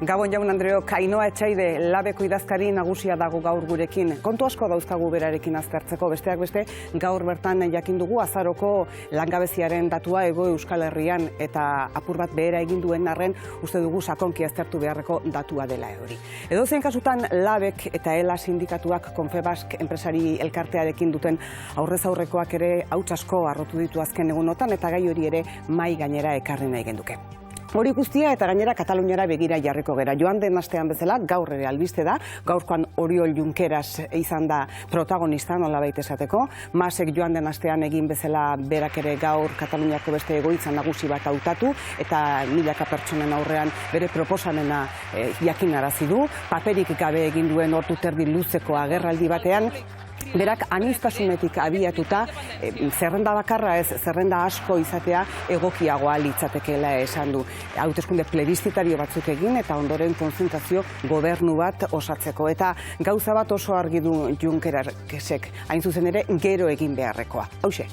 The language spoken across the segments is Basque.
Gabon jaun Andreok, Ainhoa Etxaide, Labeko idazkari nagusia dago gaur gurekin. Kontu asko dauzkagu berarekin aztertzeko, besteak beste, gaur bertan jakin dugu azaroko langabeziaren datua Hego Euskal Herrian eta apur bat behera egin duen arren uste dugu sakonki aztertu beharreko datua dela hori. Edozein kasutan Labek eta ELA sindikatuak Confebask enpresari elkartearekin duten aurrez aurrekoak ere hauts asko harrotu ditu azken egunotan eta gai hori ere mahai gainera ekarri nahi genduke. Hori guztia eta gainera Kataluniara begira jarriko gera. Joan den astean bezala, gaur ere albiste da, gaurkoan Oriol Junqueras izan da protagonista, nolabait esateko. Masek joan den astean egin bezala berak ere gaur Kataluniako beste egoitza nagusi bat hautatu eta milaka pertsonen aurrean bere proposamena jakinarazi du. Paperik gabe egin duen ordu terdi luzeko agerraldi batean, berak aniztasunetik abiatuta, zerrenda bakarra ez, zerrenda asko izatea egokiagoa litzatekeela esan du. Hauteskunde plebizitario batzuk egin eta ondoren konzultazio gobernu bat osatzeko. Eta gauza bat oso argi du Junquerasek, hain zuzen ere gero egin beharrekoa. Hauxe.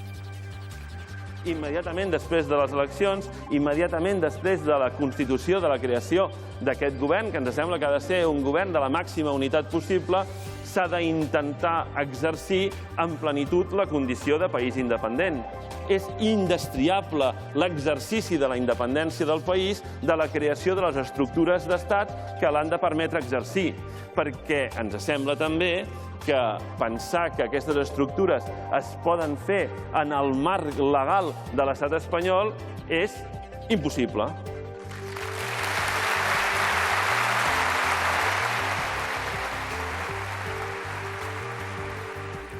Immediatament després de les eleccions, immediatament després de la constitució, de la creació d'aquest govern, que ens sembla que ha de ser un govern de la màxima unitat possible, s'ha d'intentar exercir en plenitud la condició de país independent. És indestriable l'exercici de la independència del país de la creació de les estructures d'estat que l'han de permetre exercir, perquè ens sembla també que pensar que aquestes estructures es poden fer en el marc legal de l'estat espanyol és impossible.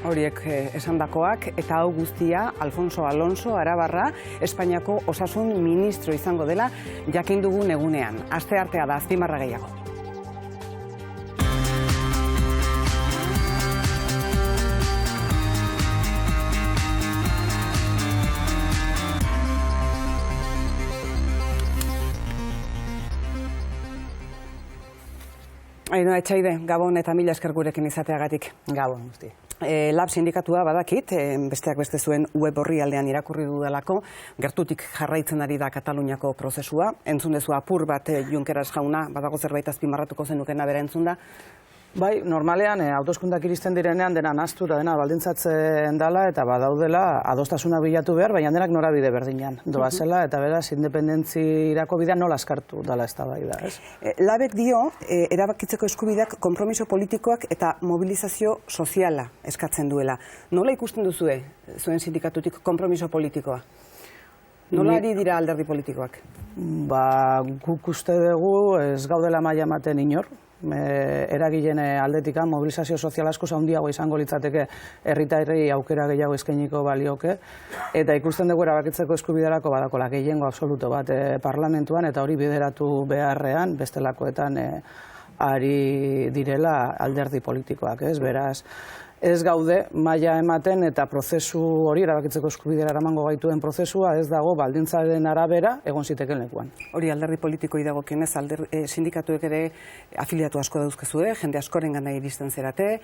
Horiek esandakoak eta hau guztia Alfonso Alonso Arabarra Espainiako osasun ministro izango dela jakin dugun egunean. Asteartea da, azpimarra gehiago. Ainhoa Etxaide, Gabon eta mila esker gurekin izateagatik. Gabon, guzti. Lab sindikatua badakit, besteak beste zuen web orrialdean irakurri dudalako, gertutik jarraitzen ari da Kataluniako prozesua. Entzun dezu apur bat Junqueras jauna, badago zerbait azpimarratuko zenukena bera entzun da? Bai, normalean, hauteskundak iristen direnean dena nahastura, dena baldintzatzen dela eta badaudela adostasuna bilatu behar, baina denak norabide berdinean doazela eta beraz independentziarako bidea nola askartu dela eztabaida, ez? Labek dio, erabakitzeko eskubideak konpromiso politikoak eta mobilizazio soziala eskatzen duela. Nola ikusten duzue, zuen sindikatutik konpromiso politikoa? Nola ari dira alderdi politikoak? Ba, guk uste dugu ez gaudela maila ematen inor. Eragileen aldetikan mobilizazio sozial asko handiago izango litzateke herritarrei aukera gehiago eskainiko balioke eta ikusten dugu erabakitzeko eskubiderako badakola gehiengo absoluto bat parlamentuan eta hori bideratu beharrean bestelakoetan ari direla alderdi politikoak, ez? Beraz, ez gaude maila ematen eta prozesu hori erabakitzeko eskubidera eramango gaituen prozesua ez dago baldintzaren arabera egon ziteken lekuan. Hori alderdi politikoi dagokienez, sindikatuek ere afiliatu asko dauzkezue, jende askoren iristen zerate,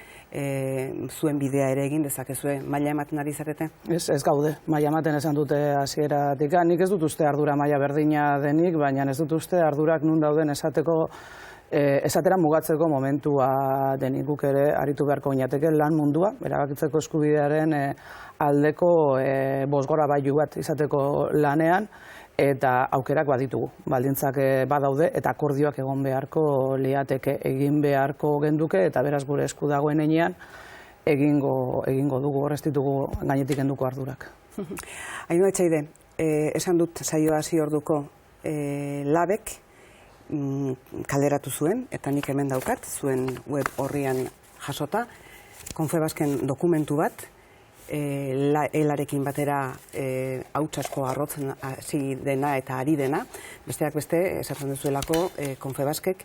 zuen bidea ere egin dezakezue, maila ematen ari zarete? Ez gaude, maila ematen esan dute hasieratik. Nik ez dut uste ardura maila berdina denik, baina ez dut uste ardurak nun dauden esatera mugatzeko momentua denik. Guk ere aritu beharko ginateke lan mundua, erabakitzeko eskubidearen aldeko bozgora bailu bat izateko lanean, eta aukerak baditugu. Baldintzak badaude eta akordioak egon beharko liateke, egin beharko genduke, eta beraz gure esku dagoen heinean egingo dugu, horrez ditugu gainetik kenduko ardurak. Ainhoa Etxaide, esan dut saioa hasi orduko Labek kalderatu zuen, eta nik hemen daukat, zuen web horrian jasota, Confebasken dokumentu bat, elarekin batera hauts asko arrotzen hasi dena eta ari dena, besteak beste, esaten duzuelako, Confebaskek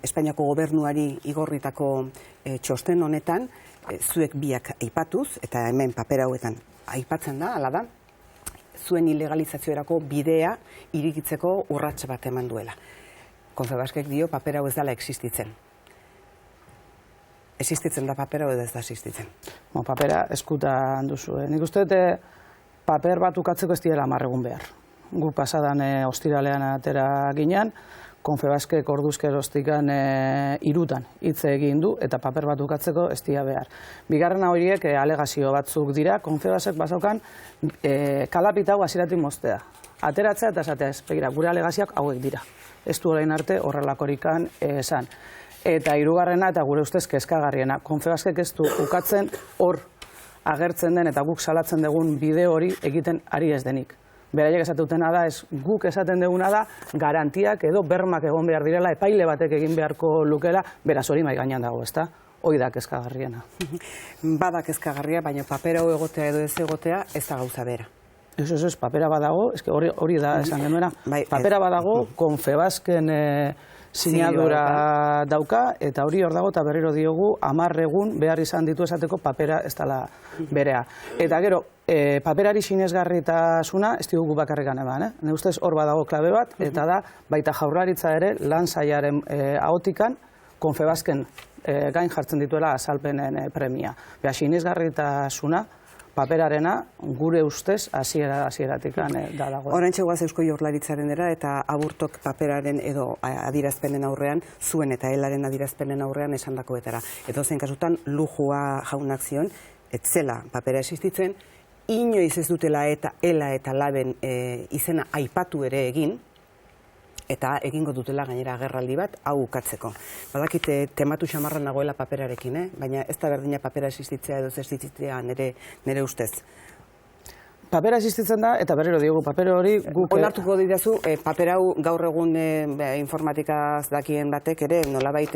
Espainiako gobernuari igorritako txosten honetan, zuek biak aipatuz, eta hemen paper hauetan aipatzen da, hala da, zuen ilegalizaziorako bidea irikitzeko urrats bat eman duela. Confebaskek dio paper hau ez dela existitzen. Existitzen da paper hau edo ez da existitzen? Papera eskutan duzu. Nik uste paper bat ukatzeko ez direla 10 egun behar. Gu pasadan ostiralean atera ginen, Konfebaskek orduzkerostikan irutan hitz egin du eta paper bat ukatzeko ez dira behar. Bigarrena horiek alegazio batzuk dira, Konfebasek bazaukan kalapita hau hasieratik moztea. Ateratzea eta esatea ez, begira, gure alegazioak hauek dira. Ez du orain arte horrelakorikan esan. Eta hirugarrena eta gure ustez kezkagarriena, Konfebaskek ez du ukatzen hor agertzen den eta guk salatzen dugun bideo hori egiten ari ez denik. Beraiek esatutena da, guk esaten duguna da, garantiak edo bermak egon behar direla, epaile batek egin beharko lukela, beraz hori mai gainean dago, ezta? Hoi da kezkagarriena. Bada kezkagarria, baina papera hau egotea edo ez egotea ez da gauza bera. Ez, papera badago, hori da esan genuena, papera badago, Konfebasken sinadura dauka, eta hori hor dago, eta berriro diogu, 10 egun behar izan ditu esateko papera ez dela berea. Eta gero, paperari sinesgarritasuna ez digugu bakarrikan eman, ne ustez hor badago klabe bat, eta da, baita Jaurlaritza ere, lan sailaren ahotikan, Konfebasken gain jartzen dituela azalpenen premia. Beha, sinesgarritasuna, paperarena gure ustez hasieratik da dago. Oraintxe goaz Eusko Jaurlaritzaren eta Aburtok paperaren edo adierazpenen aurrean, zuen eta elaren adierazpenen aurrean esandakoetara. Edozein kasutan lujua jaunak zion, ez zela papera existitzen, inoiz ez dutela eta ela eta laben izena aipatu ere egin, eta egingo dutela gainera agerraldi bat hau ukatzeko. Badakit tematu xamarra nagoela paperarekin, baina ez da berdina papera existitzea edo ez existitzea nire ustez. Papera existitzen da, eta berriro diogu, papero hori guk... Onartuko didazu, paper hau gaur egun informatikaz dakien batek ere nolabait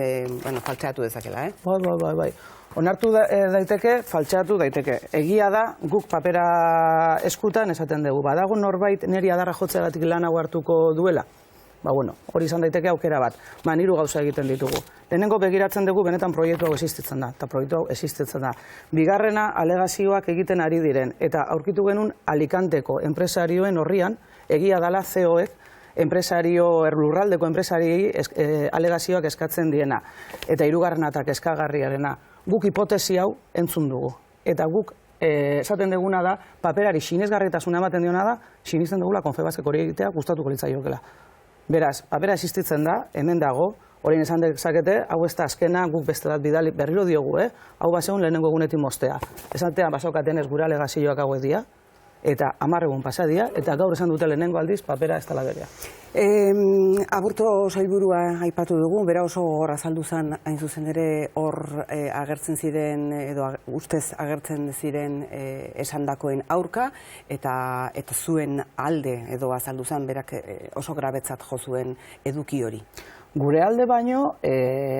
faltxeatu dezakela, Bai. Onartu daiteke, faltxeatu daiteke. Egia da, guk papera eskutan esaten dugu. Badago norbait niri adarra jotzeagatik lan hau hartuko duela. Hori izan daiteke aukera bat. Hiru gauza egiten ditugu. Lehenengo begiratzen dugu benetan proiektu hau existitzen da, eta proiektu hau existitzen da. Bigarrena, alegazioak egiten ari diren, eta aurkitu genuen Alicanteko enpresarioen horrian, egia dala CEOek, lurraldeko enpresariei alegazioak eskatzen diena. Eta hirugarrena eta kezkagarriarena, guk hipotesi hau entzun dugu. Eta guk esaten duguna da, paperari sinesgarritasuna ematen diona da, sinisten dugula Konfebaskek hori egitea gustatuko litzaiokela. Beraz, papera existitzen da, hemen dago, horien esan dezakete, hau ez da azkena guk bestelat bidali berriro diogu, hau baseun lehenengo egunetik moztea. Esatean basaukaten ez gure alegazioak hauek dira, eta 10 egun pasadia, eta gaur esan dute lehenengo aldiz, papera ez dela berea. Aburto sailburua aipatu dugu, bera oso gogorra azaldu zen, hain zuzen ere hor agertzen ziren, edo ustez agertzen ziren esandakoen aurka, eta zuen alde edo azaldu zen, berak oso grabetzat jo zuen eduki hori. Gure alde baino,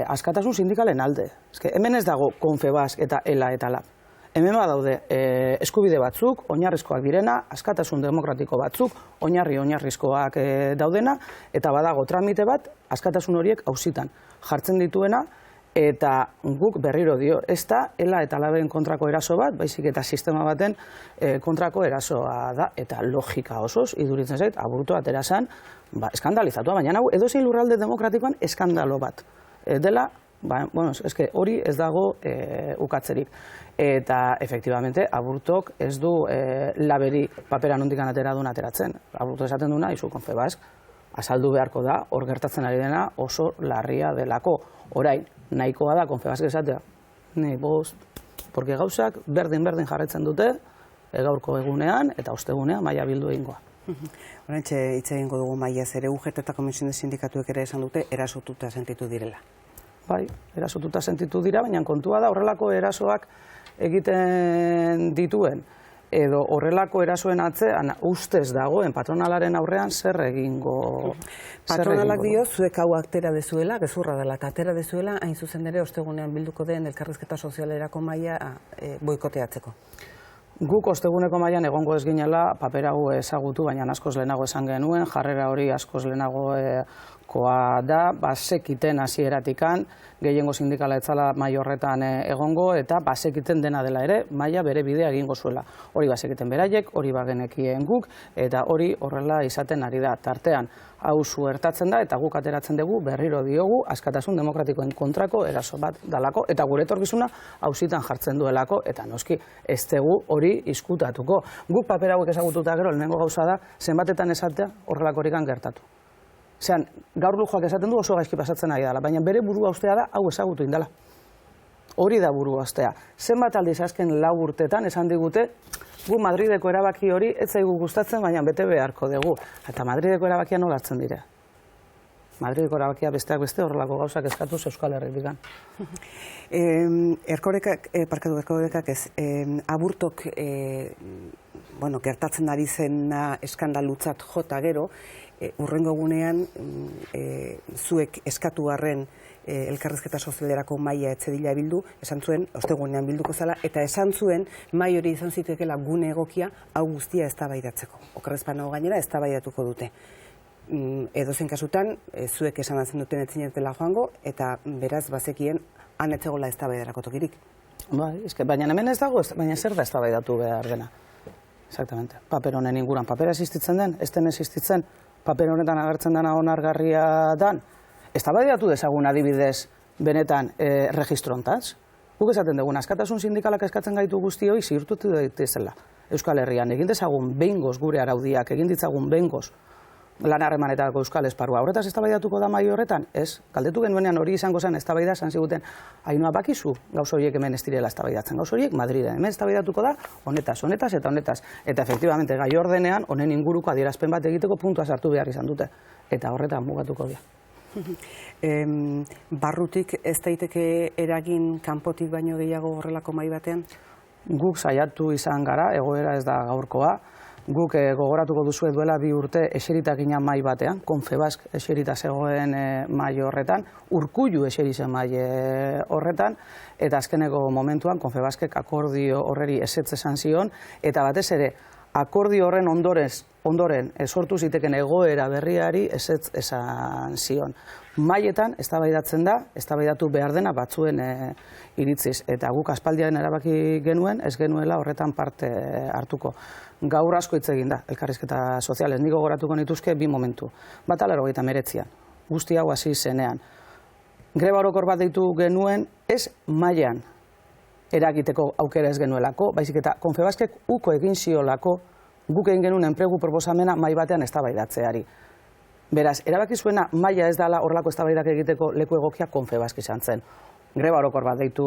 askatasun sindikalen alde. Hemen ez dago Konfebask eta ELA eta LAB. Hemen badaude eskubide batzuk, oinarrizkoak direna, askatasun demokratiko batzuk, oinarrizkoak daudena, eta badago tramite bat, askatasun horiek auzitan jartzen dituena, eta guk berriro dio, ez da ELA eta LABen kontrako eraso bat, baizik eta sistema baten kontrako erasoa da, eta logika osoz, iduritzen zait, Aburto atera zen, eskandalizatua, baina hau edozein lurralde demokratikoan eskandalo bat dela, hori ez dago ukatzerik. Eta, efektibamente, Aburtok ez du laberi papera nondikan atera duen ateratzen. Aburtok esaten duena, izu Konfebask, azaldu beharko da, hor gertatzen ari dena oso larria delako. Orain, nahikoa da Konfebask esatea. Porque gauzak berdin jarretzen dute, gaurko egunean eta ostegunean maila bildu egingoa. Horrentxe hitz egingo dugu maiaz ere, UGT eta Komisiones Sindikatuek ere esan dute, erasotuta sentitu direla. Bai, erasotuta sentitu dira, baina kontua da horrelako erasoak egiten dituen, edo horrelako erasoen atzean ustez dagoen patronalaren aurrean zer egingo. Patronalak dio, zuek hau atera dezuela, gezurra dela, eta atera dezuela, hain zuzen ere, ostegunean bilduko den elkarrizketa sozialerako maila boikoteatzeko. Guk osteguneko mailan egongo ez ginela paper hau ezagutu, baina askoz lehenago esan genuen, jarrera hori askoz lehenagokoa da, basekiten hasieratikan, gehiengo sindikala etzala maila horretan egongo, eta basekiten dena dela ere, maila bere bidea egingo zuela. Hori basekiten beraiek, hori bagenekien guk, eta hori horrela izaten ari da. Tartean, hau zuertatzen da, eta guk ateratzen dugu, berriro diogu, askatasun demokratikoen kontrako eraso bat dalako, eta gure etorkizuna auzitan jartzen duelako, eta noski, ez dugu hori izkutatuko. Guk paper hauek ezagututa gero, lehenengo gauza da, zenbatetan esatea horrelakorikan gertatu. Zeran, gaur lujoak esaten du oso gaizki pasatzen ari dela, baina bere burua ustea da, hau ezagutu indala. Hori da burua ustea. Zenbat aldiz azken 4 urteetan esan digute, gu Madrideko erabaki hori ez zaigu gustatzen, baina bete beharko dugu. Eta Madrideko erabakia nola hartzen dira? Madrideko erabakia besteak beste horrelako gauzak eskatuz Euskal Herritik. Erkorekak ez, aburtok gertatzen ari zena eskandalutzat jota gero, hurrengo egunean zuek eskatu arren elkarrizketa sozialerako maila etzedila bildu, esan zuen, ostegunean bilduko zela, eta esan zuen, mai hori izan zitekeela gune egokia hau guztia eztabaidatzeko. Okerrezpanago gainera eztabaidatuko dute. Edozein kasutan, zuek esan atzen duten etzinetela joango, eta beraz bazekien han etzegola eztabaidarako tokirik. Baina hemen ez dago, baina zer da eztabaidatu behar dena. Exactamente. Paper honen inguran papera existitzen den, ez den existitzen, paper honetan agertzen dena onargarria dan. Eztabaidatu dezagun adibidez benetan registrontatz. Guk esaten dugun, askatasun sindikalak eskatzen gaitu guztioi ziurtutu daitezela. Euskal Herrian egin dezagun behingoz gure araudiak, egin ditzagun behingoz lan harremanetako euskal esparrua. Horretaz eztabaidatuko da mai horretan? Ez. Galdetu genuenean hori izango zen eztabaida, esan ziguten, Ainhoa, bakizu, gauz horiek hemen ez direla eztabaidatzen. Gauz horiek Madriden. Hemen eztabaidatuko da honetaz eta honetaz. Eta efektibamente gai ordenean honen inguruko adierazpen bat egiteko puntua sartu behar izan dute. Eta horretan mugatuko dira. Barrutik ez daiteke eragin kanpotik baino gehiago horrelako mai batean? Guk saiatu izan gara, egoera ez da gaurkoa. Guk gogoratuko duzuet duela 2 urte eseritak ginen mai batean, Confebask eserita zegoen mai horretan, Urkullu eseri zen mai horretan, eta azkeneko momentuan Confebaskek akordio horreri ezetz esan zion, eta batez ere, akordio horren ondoren sortu ziteken egoera berriari ezetz esan zion. Maietan eztabaidatzen da, eztabaidatu behar dena batzuen iritziz, eta guk aspaldian erabaki genuen, ez genuela horretan parte hartuko. Gaur asko hitz egin da, elkarrizketa sozialez, nik gogoratuko nituzke 2 momentu. Bata 89an, guzti hau hasi zenean. Greba orokor bat deitu genuen, ez mailan eragiteko aukera ez genuelako, baizik eta Confebaskek uko egin ziolako guk egin genuen enplegu proposamena mai batean eztabaidatzeari. Beraz, erabaki zuena maila ez dela horrelako eztabaidak egiteko leku egokia Confebask izan zen. Greba orokor bat deitu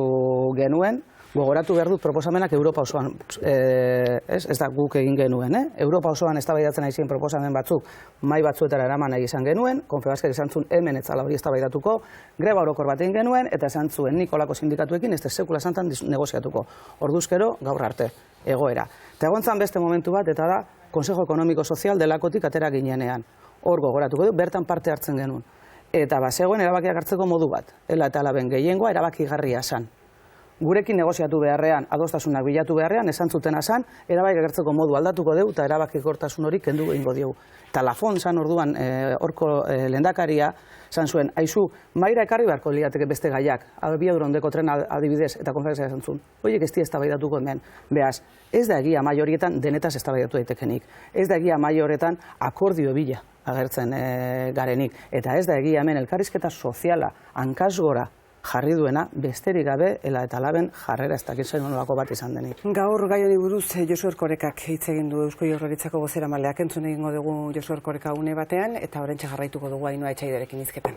genuen, gogoratu behar dut proposamenak Europa osoan, ez da guk egin genuen, Europa osoan eztabaidatzen ari ziren proposamen batzuk, mai batzuetara eraman nahi izan genuen, Confebaskek esan zuen hemen etzala hori eztabaidatuko, greba orokor bat egin genuen, eta esan zuen Nikolako sindikatuekin ez sekula santan negoziatuko. Orduzkero, gaur arte, egoera. Eta egontzan beste momentu bat, eta da, Consejo Ekonomiko Sozial delakotik atera ginenean. Hor gogoratuko du, bertan parte hartzen genuen. Eta bazegoen erabakiak hartzeko modu bat, ela eta alaben gehiengoa erabakigarria zan. Gurekin negoziatu beharrean, adostasunak bilatu beharrean, esan zutena zan, erabakiak hartzeko modu aldatuko dugu eta erabakikortasun hori kendu egingo diogu. Eta Lafon zan orduan horko lehendakaria, zan zuen, aizu, maira ekarri beharko liateke beste gaiak, Abiadurondeko tren adibidez, eta konferentzia esan zuen, horiek ez di eztabaidatuko hemen. Beaz, ez da egia mai horietan denetaz eztabaidatu daitekenik. Ez da egia mai horietan akordio bila agertzen garenik. Eta ez da egia hemen elkarrizketa soziala hankasgora jarri duena, besterik gabe, ela eta laben jarrera ez dakitzen nolako bat izan denik. Gaur gai honi buruz Josu Erkorekak hitz egin du Eusko Jaurlaritzako bozeramaileak, entzun egingo dugu Josu Erkoreka une batean, eta oraintxe jarraituko dugu Ainhoa Etxaiderekin hizketan.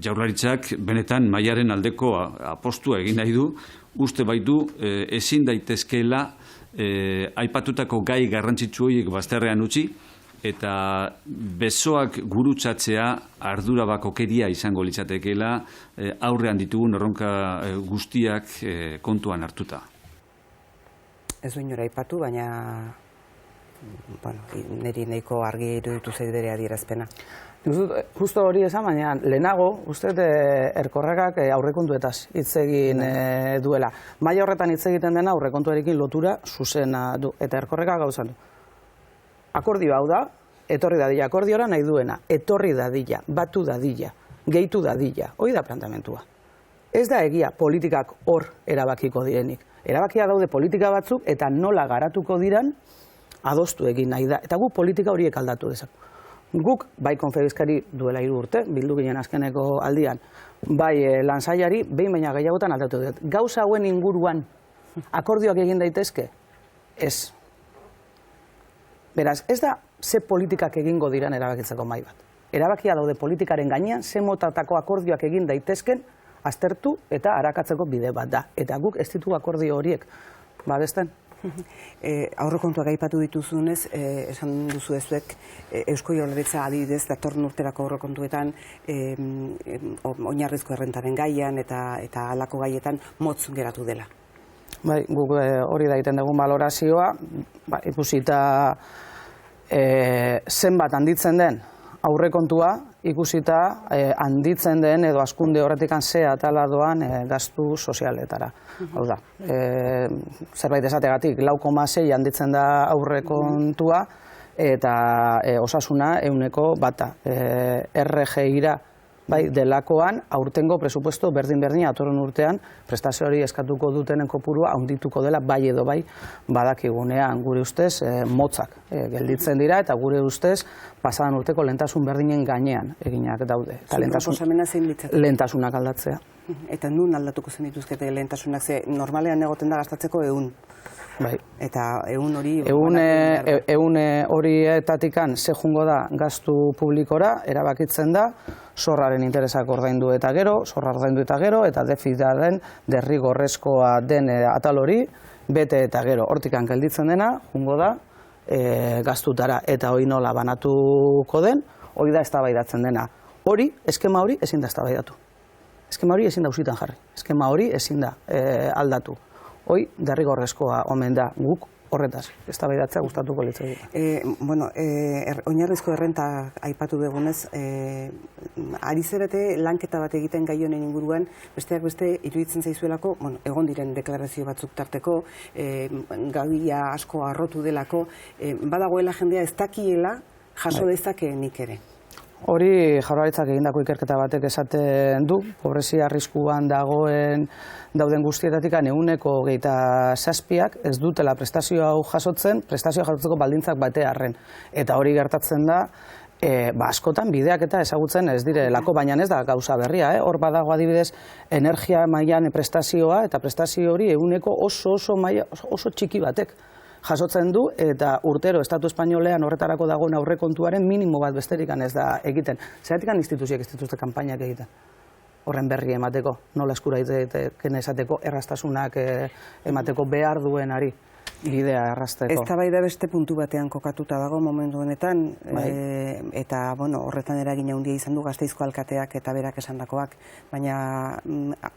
Jaurlaritzak benetan mailaren aldeko apostua egin nahi du, uste baitu ezin daitezkeela aipatutako gai garrantzitsu horiek bazterrean utzi, eta besoak gurutzatzea ardurabakokeria izango litzatekeela aurrean ditugun erronka guztiak kontuan hartuta. Ez du inora aipatu, baina niri nahiko argi iruditu zait bere adierazpena. Justo hori esan, baina lehenago, uste Erkorrekak aurrekontuetaz hitz egin duela. Maila horretan hitz egiten dena aurrekontuarekin lotura zuzena du, eta Erkorrekak gauzan du. Akordio hau da, etorri dadila akordiora nahi duena, etorri dadila, batu dadila, gehitu dadila, hori da plantamentua. Ez da egia politikak hor erabakiko direnik. Erabakia daude politika batzuk eta nola garatuko diran adostu egin nahi da. Eta guk politika horiek aldatu dezak. Guk, bai Confebaskari duela 3 urte, bildu ginen azkeneko aldian, bai Lansailari, behin baina gehiagotan aldatu dut. Gauza hauen inguruan akordioak egin daitezke? Ez. Beraz, ez da ze politikak egingo diren erabakitzeko mahai bat. Erabakia daude politikaren gainean, ze motatako akordioak egin daitezken, aztertu eta arakatzeko bide bat da. Eta guk ez ditugu akordio horiek, babesten. Aurrekontuak aipatu dituzunez, esan duzu ezuek, Eusko Jaurlaritza adibidez datorren urterako aurrekontuetan oinarrizko errentaren gaian eta halako gaietan motz geratu dela. Bai, guk hori da egiten dugun balorazioa, ikusita zenbat handitzen den aurrekontua, ikusita handitzen den edo hazkunde horretikan ze atala doan gastu sozialetara. Hau da, zerbait esategatik, 4,6 handitzen da aurrekontua eta osasuna 100%. RGI-ra bai, delakoan, aurtengo presupuesto berdin-berdina atorren urtean, prestazio hori eskatuko dutenen kopurua handituko dela bai edo bai badakigunean gure ustez motzak gelditzen dira eta gure ustez pasadan urteko lehentasun berdinen gainean eginak daude. Proposamena zein litzateke? Lehentasunak aldatzea. Eta nun aldatuko zen dituzkete lehentasunak, ze normalean egoten da gastatzeko 100. Bai. Eta 100 hori... 100 horietatikan ze jungo da gastu publikora, erabakitzen da, zorraren interesak ordaindu eta gero, eta defizitaren derrigorrezkoa den atal hori, bete eta gero. Hortikan gelditzen dena, jungo da, gastutara eta hori nola banatuko den, hori da eztabaidatzen dena. Hori, eskema hori ezin da eztabaidatu. Eskema hori ezin da auzitan jarri. Eskema hori ezin da aldatu. Hoi, derrigorrezkoa omen da guk horretaz, eztabaidatzea gustatuko litzaieke. Oinarrizko errenta aipatu dugunez, ari zarete lanketa bat egiten gai honen inguruan, besteak beste iruditzen zaizuelako, egon diren deklarazio batzuk tarteko, gaia asko arrotu delako, badagoela jendea ez dakiela jaso dezakeenik ere. Hori Jaurlaritzak egindako ikerketa batek esaten du, pobrezia arriskuan dauden guztietatik 27%ak ez dutela prestazio hau jasotzen, prestazioa jasotzeko baldintzak batearren. Eta hori gertatzen da, askotan bideak eta ezagutzen ez direlako, baina ez da gauza berria. Hor badago adibidez energia mailan prestazioa, eta prestazio hori 100% oso txiki batek jasotzen du, eta urtero Estatu Espainolean horretarako dagoen aurrekontuaren minimo bat besterik ez da egiten. Zeratik instituzioek ez dituzte kanpainak egiten? Horren berri emateko, nola eskura egiten esateko, erraztasunak emateko behar duenari bidea errazteko. Eztabaida beste puntu batean kokatuta dago momentu honetan, eta horretan eragina handia izan du Gasteizko alkateak eta berak esandakoak, baina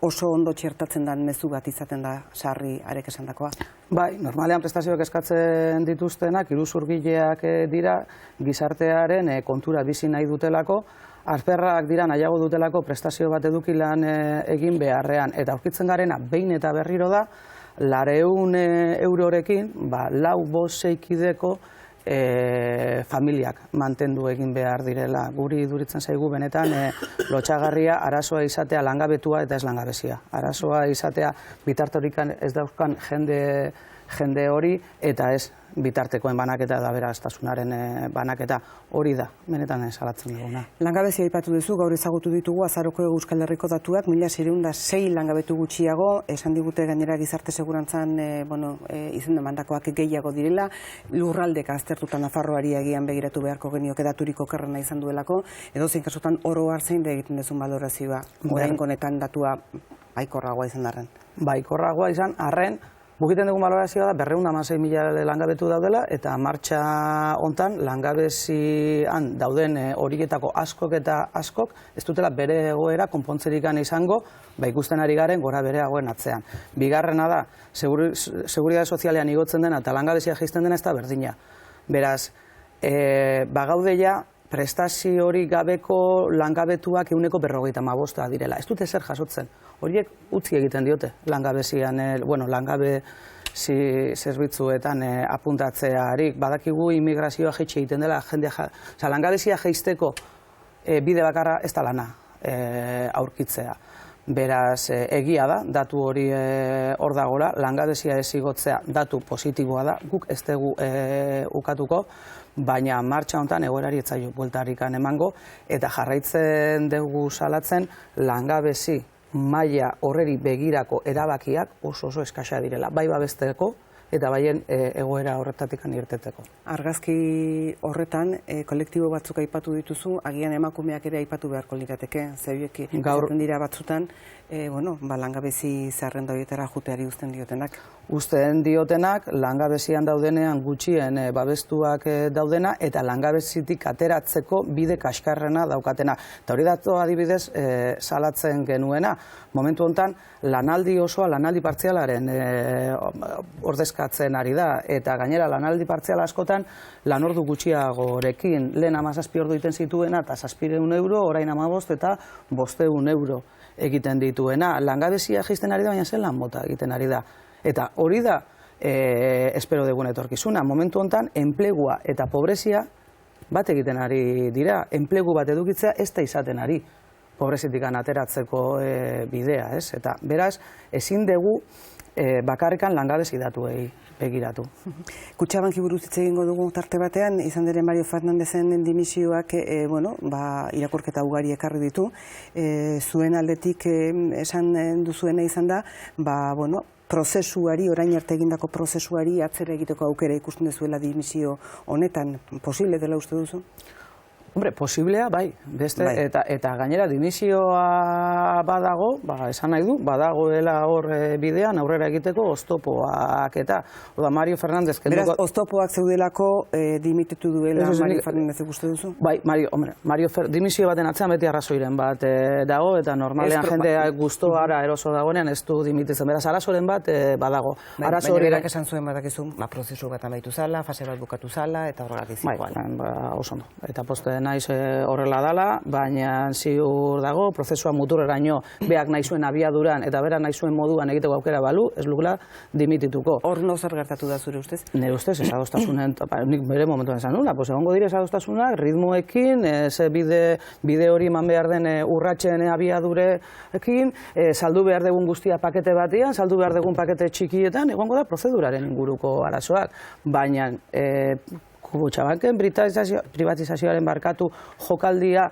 oso ondo txertatzen den mezu bat izaten da sarri arek esandakoa. Bai, normalean prestazioak eskatzen dituztenak, iruzurgileak dira, gizartearen kontura bizi nahi dutelako, asperrak dira nahiago dutelako prestazio bat edukilan egin beharrean, eta aurkitzen garena behin eta berriro da, 200 eurorekin, 4-5 kideko familiak mantendu egin behar direla. Guri iduritzen zaigu benetan lotxagarria arazoa izatea langabetua eta ez langabezia. Arazoa izatea bitartorikan ez dauzkan jende hori eta ez bitartekoen banaketa da beraztasunaren banaketa hori da, benetan salatzen duguna. Langabezia aipatu duzu, gaur ezagutu ditugu azaroko Euskal Herriko datuak, 1606 langabetu gutxiago, esan digute gainera gizarte segurantzan izen demandakoak gehiago direla, lurraldeka aztertuta Nafarroari agian begiratu beharko genioke daturiko okerrena izan duelako, edozein kasutan oro hartzein da egiten duzun balorazioa, oraingo honetan datua baikorragoa izan arren. Baikorragoa izan arren, Bukiten dugun balorazioa da 216.000 langabetu daudela eta martxa hontan langabezian dauden horietako askok eta askok ez dutela bere egoera konpontzerikan izango, ikusten ari garen gora bereagoen atzean. Bigarrena da, seguridade sozialean igotzen dena eta langabezia jaisten dena ez da berdina. Beraz, bagaudeia prestazio hori gabeko langabetuak 155 direla. Ez dute zer jasotzen. Horiek utzi egiten diote langabezian, langabezi zerbitzuetan apuntatzearik. Badakigu immigrazioa jaitsi egiten dela, langabezia jaisteko bide bakarra ez da lana aurkitzea. Beraz, egia da, datu hori hor dagoela, langabezia ez igotzea datu positiboa da, guk ez dugu ukatuko, baina martxa honetan egoerari ez zaio bueltarikan emango, eta jarraitzen dugu salatzen langabezi maila horreri begirako erabakiak oso eskasa direla. Bai babesteko eta baien egoera horretatik irteteko. Argazki horretan, kolektibo batzuk aipatu dituzu, agian emakumeak ere aipatu beharko lirateke, zeuek izaten dira batzutan, langabezi zerrenda horietara juteari uzten diotenak. Uzten diotenak, langabezian daudenean gutxien babestuak daudena, eta langabezitik ateratzeko bide kaskarrena daukatena. Eta hori datu adibidez salatzen genuena. Momentu honetan, lanaldi osoa, lanaldi partzialaren ordezkatzen ari da, eta gainera lanaldi partziala askotan lanordu gutxiagorekin lehen 17 ordu egiten zituena, eta 700 euro, orain 15 eta 500 euro egiten dituena. Langabezia jaisten ari da, baina zen lan mota egiten ari da. Eta hori da, espero dugun etorkizuna. Momentu honetan, enplegua eta pobrezia bat egiten ari dira. Enplegu bat edukitzea ez da izaten ari pobrezitik ateratzeko bidea, ez? Eta beraz, ezin dugu bakarrikan langabezi datuei begiratu. Kutxabanki buruz hitz egingo dugu tarte batean, izan dere Mario Fernandezen dimisioak irakurketa ugari ekarri ditu. Zuen aldetik esan duzuena izan da, prozesuari, orain arte egindako prozesuari atzera egiteko aukera ikusten duzuela dimisio honetan, posible dela uste duzu? Hombre, posiblea, bai, eta gainera dimisioa badago, esan nahi du, badagoela hor bidean aurrera egiteko oztopoak eta, Mario Fernandez... Beraz, oztopoak zeudelako dimititu duela Mario Fernandez uste duzu? Bai, dimisio baten atzean beti arrazoiren bat dago, eta normalean jendea guztuara eroso dagoenean ez du dimititzen. Beraz, arazoren bat badago. Baina berak esan zuen badakizu, prozesu bat amaitu zala, fase bat bukatu zala, eta horregatik zikoala. Bai, oso ondo. Eta poste naiz horrela dala, baina ziur dago, prozesua muturreraino beak nahi zuen abiaduran eta berak nahi zuen moduan egiteko aukera balu, ez lukela dimitituko. Hor zer gertatu da zure ustez? Nire ustez, ez adostasunen, nik bere momentuan esan nula, egongo dire ez adostasunak, ritmoekin, bide hori eman behar den urratxen abiadurekin, saldu behar dugun guztia pakete batean, saldu behar dugun pakete txikietan, egongo da prozeduraren inguruko arazoak, baina Kutxabanken privatizazioaren barkatu jokaldia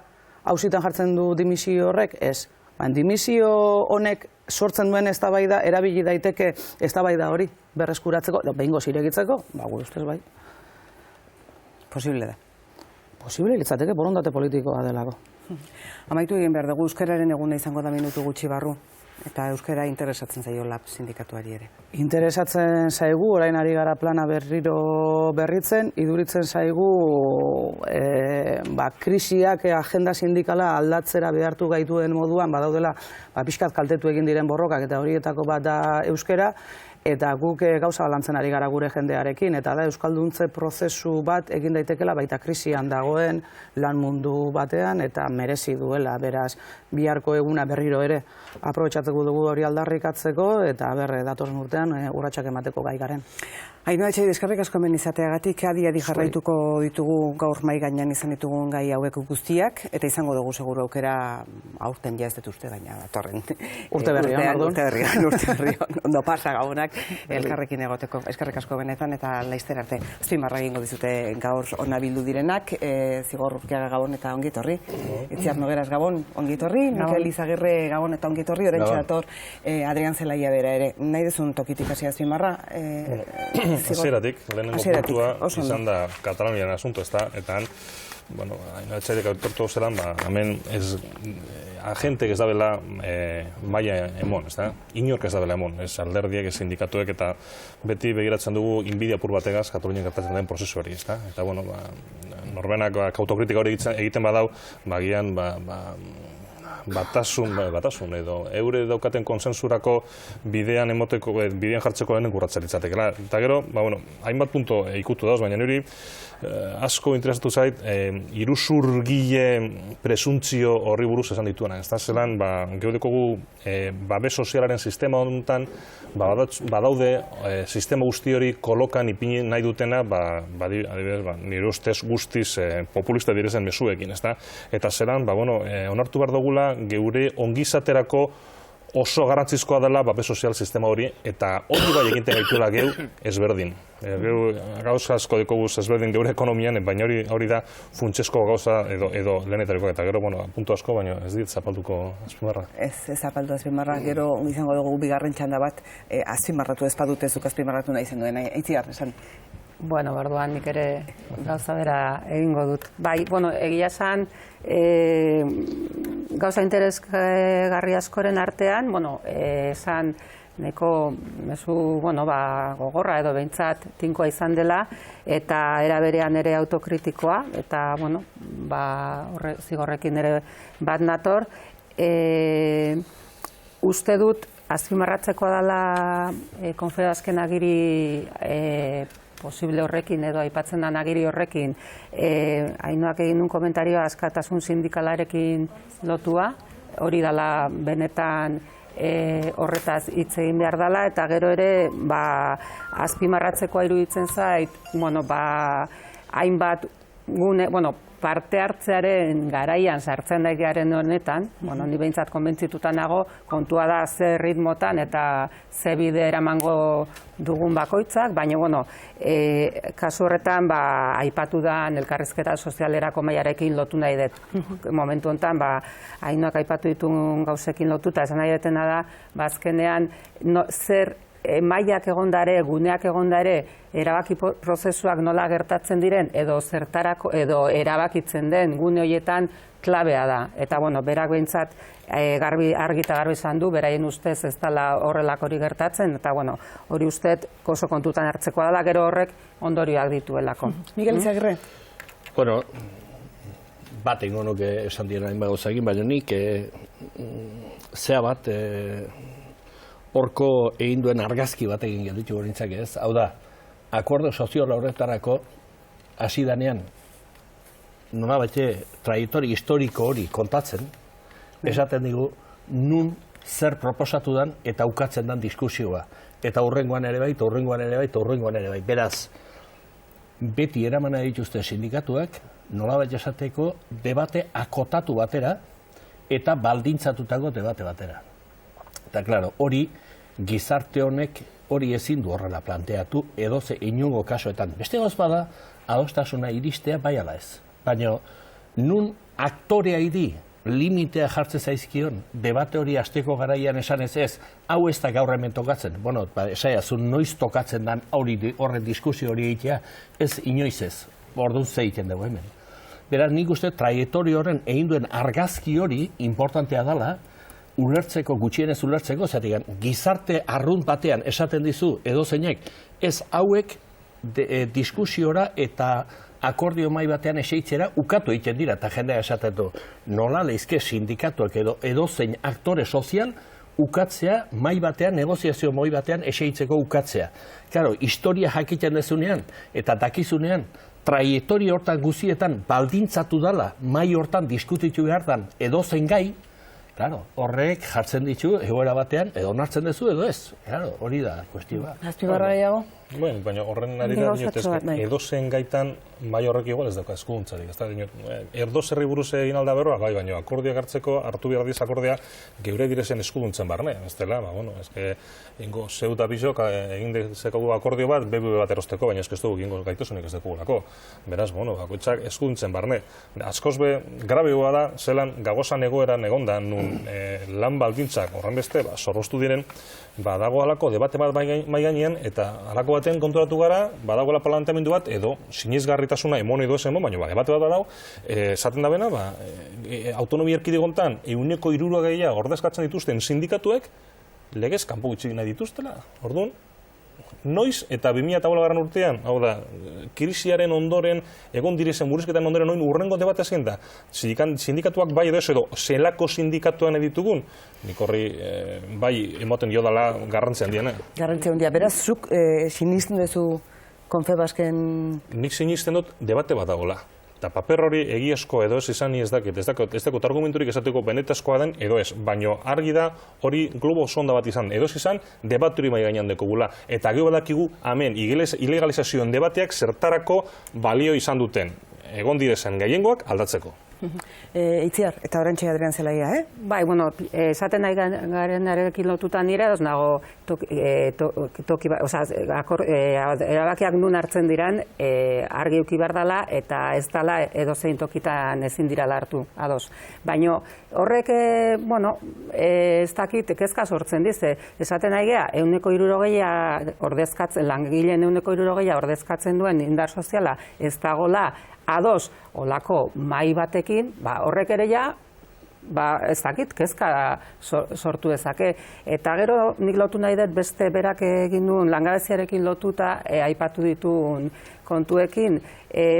auzitan jartzen du dimisio horrek, ez. Dimisio honek sortzen duen eztabaida erabili daiteke eztabaida hori berreskuratzeko, behingoz irekitzeko, gure ustez bai. Posible da? Posible litzateke borondate politikoa delako. Amaitu egin behar dugu, euskararen eguna izango da minutu gutxi barru. Eta euskara interesatzen zaio LAB sindikatuari ere. Interesatzen zaigu, orain ari gara plana berriro berritzen, iduritzen zaigu krisiak agenda sindikala aldatzera behartu gaituen moduan, badaudela pixkat kaltetu egin diren borrokak eta horietako bat da euskara, eta guk gauza balantzen ari gara gure jendearekin, eta da euskalduntze prozesu bat egin daitekela baita krisian dagoen lan mundu batean, eta merezi duela, beraz, biharko eguna berriro ere aprobetxatzeko dugu hori aldarrikatzeko, eta datorren urtean urratsak emateko gai garen. Ainhoa Etxaide, eskerrik asko hemen izateagatik, adi jarraituko ditugu gaur mahai gainean izan ditugun gai hauek guztiak, eta izango dugu seguru aukera aurten ez dut uste, baina datorren. Urte berrian, ondo pasa gabonak, elkarrekin egoteko. Eskerrik asko benetan, eta laizter arte. Azpimarra egingo dizute gaur ona bildu direnak, Zigor Urkiaga Gabon eta ongi etorri, Itziar Nogueras Gabon ongi etorri, Mikel Izagirre Gabon eta ongi etorri, oraintxe dator Adrian Zelaia bera ere. Nahi dezun tokitik hasi Azpimarra? Hasieratik, lehenengo puntua izan da Katalunian asunto, eta Ainhoa Etxaidek autortu zelan, hemen agentek ez dabela maila emon, inork ez dabela emon, ez alderdiek, ez sindikatuek, eta beti begiratzen dugu inbidia apur bategaz Katalunian gertatzen den prozesu hori, eta norbenak autokritika hori egiten badau, bagian batasun edo eure daukaten konsensurako bidean jartzeko lehenen urratza litzatekela. Eta gero, hainbat punto ikutu dauz, baina niri asko interesatu zait iruzurgile presuntzio horri buruz esan dituena. Ez da zelan, geudekogu babes sozialaren sistema honetan badaude sistema guzti hori kolokan ipini nahi dutena, nire ustez guztiz populista direzen mezuekin, eta zelan, onartu behar dugula geure ongizaterako oso garrantzizkoa dela babes sozial sistema hori, eta hori bai egiten gaituela geu ezberdin. Geu gauza asko dekogu ezberdin geure ekonomian, baina hori da funtsesko gauza edo lehenetariko, eta gero, puntu asko, baina ez dit zapalduko azpimarra. Ez zapaldu azpimarra, gero izango dugu bigarren txanda bat, azpimarratu ez badut ezuk azpimarratu nahi zen duen, Aitziar, esan. Bueno, barduan nik ere gauza bera egingo dut. Bai, egia esan, gauza interesgarri askoren artean, esan neko mezu, gogorra edo behintzat tinkoa izan dela, eta era berean ere autokritikoa, eta, zigorrekin ere bat nator. Uste dut, azpimarratzekoa dela Confebasken agiri posible horrekin edo aipatzen den agiri horrekin, Ainoak egin duen komentarioa askatasun sindikalarekin lotua, hori dela benetan horretaz hitz egin behar dela, eta gero ere azpimarratzekoa iruditzen zait, hainbat gune, parte hartzearen garaian sartzen da garen honetan, ni behintzat konbentzituta nago, kontua da ze ritmotan eta ze bide eramango dugun bakoitzak, baina kasu horretan aipatu da elkarrizketa sozialerako mailarekin lotu nahi dut. Momentu honetan, Ainoak aipatu ditun gauzekin lotuta, esan nahi detena da, azkenean zer mailak egondare, guneak egondare, erabaki prozesuak nola gertatzen diren, edo zertarako, edo erabakitzen den gune horietan klabea da. Eta, berak behintzat argi eta garbi izan du, beraien ustez ez dela horrelak hori gertatzen, eta, hori ustez oso kontutan hartzekoa dela, gero horrek ondorioak dituelako. Miguel Izagirre? Bat ingo nuke esan dira hainbat gauzagin, baina nik zea bat horko egin duen argazki bat egin gelditu gorintzak ez. Hau da, akuerdo soziola horretarako hasi danean nolabait traiektoria historiko hori kontatzen, esaten digu nun zer proposatu dan eta ukatzen dan diskusioa. Eta hurrengoan ere bai, hurrengoan ere bai, hurrengoan ere bai. Beraz, beti eramana dituzten sindikatuak nolabait esateko debate akotatu batera eta baldintzatutako debate batera. Eta, klaro, hori gizarte honek hori ezin du horrela planteatu edoze inongo kasuetan. Beste gauz bada, adostasuna iristea bai ala ez. Baina, nun aktorea idi limitea jartzen zaizkion, debate hori hasteko garaian esan ez, hau ez da gaur hemen tokatzen. Esaiazu, noiz tokatzen dan horren diskusio hori egitea, ez inoiz ez, orduan zeiten dugu hemen. Beraz, nik uste traiektoria horren egin duen argazki hori importantea dela, ulertzeko, gutxienez ulertzeko, zatik, gizarte arrunt batean esaten dizu edozeinek, ez hauek diskusiora eta akordio mai batean eseitzera ukatu egiten dira, eta jendea esaten du, nola leizke sindikatuak edo edozein aktore sozial ukatzea mai batean, negoziazio mai batean eseitzeko ukatzea. Claro, historia jakiten dezunean eta dakizunean, traiektoria hortan guzietan baldintzatu dala, mai hortan diskutitu behar dan edozein gai, claro, horrek jartzen ditu egoera batean, edo onartzen duzu edo ez. Claro, hori da kuestioa. Azpimarra gehiago? Baina horren ari da edozen gaitan mai horrek igual ez dauka eskuduntzarik. Erdo zerri buruz egin alda berroa, baina akordioak hartzeko, hartu behar diz akordea, geure direzen eskuduntzen barne. Ez dela, ingo zeu eta bizok egin dezeko akordio bat, BBB bat erosteko, baina ez dugu ingo gaituzunik ez dekugulako. Beraz, bakoitzak eskuduntzen barne. Askoz be, grabeoa da, zelan gagozan egoeran egonda, nun lan baldintzak horren beste, zorroztu diren, badago alako debate bat mai gainean, eta alako baten konturatu gara, badagoela planteamendu bat, edo sinizgarritasuna emon edo ez emon, baina debate bat badago, esaten da bena, autonomia erkidegontan, 3% gehiago ordezkatzen dituzten sindikatuek, legez kanpo gutxik nahi dituztela. Orduan, noiz eta 2008 urtean, hau da, krisiaren ondoren, egon direzen murrizketan ondoren noin urrengo debatea zein da. Sindikatuak bai edo ez edo, zelako sindikatuan editugun, nik horri bai emoten dio dela garrantzia handiena. Garrantzia handia, beraz, zuk sinisten duzu Confebasken... Nik sinisten dut debate bat dagoela. Eta paper hori egiazko edo ez izani ez dakot argumenturik esateko benetazkoa den edo ez, baino argi da hori globo sonda bat izan, edo ez izan debaturi mai gainean dekogula. Eta gero badakigu, hemen, ilegalizazioen debateak zertarako balio izan duten, egon direzen gehiengoak aldatzeko. Itziar, eta orantxe Adrian Zelaia, Bai, bueno, esaten nahi garenarekin lotuta nire, ez nago erabakiak nun hartzen diran, argi uki behar dela, eta ez dela edozein tokitan ezin dirala hartu, ados. Baina horrek, bueno, ez dakit, kezka sortzen dize, esaten nahi geha, 160 ordezkatzen, langileen 160 ordezkatzen duen indar soziala ez dagoela ados olako mai batekin, horrek ere ja, ez dakit, kezka sortu dezake. Eta gero nik lotu nahi dut beste berak egin duen langabeziarekin lotuta aipatu dituen kontuekin,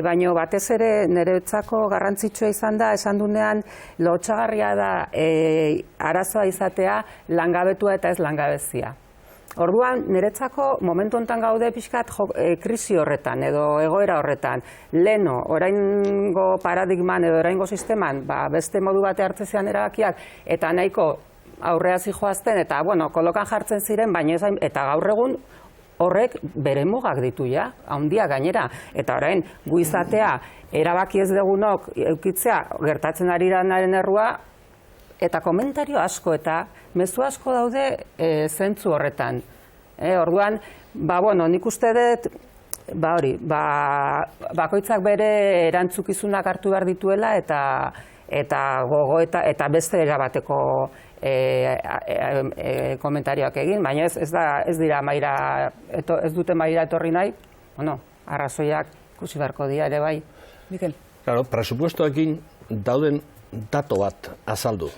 baina batez ere niretzako garrantzitsua izan da, esan dunean lotsagarria da arazoa izatea langabetua eta ez langabezia. Orduan, niretzako momentu honetan gaude pixkat krisi horretan edo egoera horretan. Leno, oraingo paradigman edo oraingo sisteman, beste modu bate hartzean erabakiak eta nahiko aurrea zijoazten eta, bueno, kolokan jartzen ziren, baina eta gaur egun horrek bere mugak ditu ja, handia gainera. Eta orain, gu izatea, erabaki ez dugunok eukitzea gertatzen ari danaren errua, eta komentario asko eta mezu asko daude zentzu horretan. Orduan, bueno, nik uste dut, bakoitzak bere erantzukizunak hartu behar dituela eta gogo eta beste erabateko komentarioak egin, baina ez dira maira, ez dute maira etorri nahi, bueno, arrazoiak ikusi beharko dira ere bai. Mikel? Claro, presupuestoekin dauden dato bat azaldu.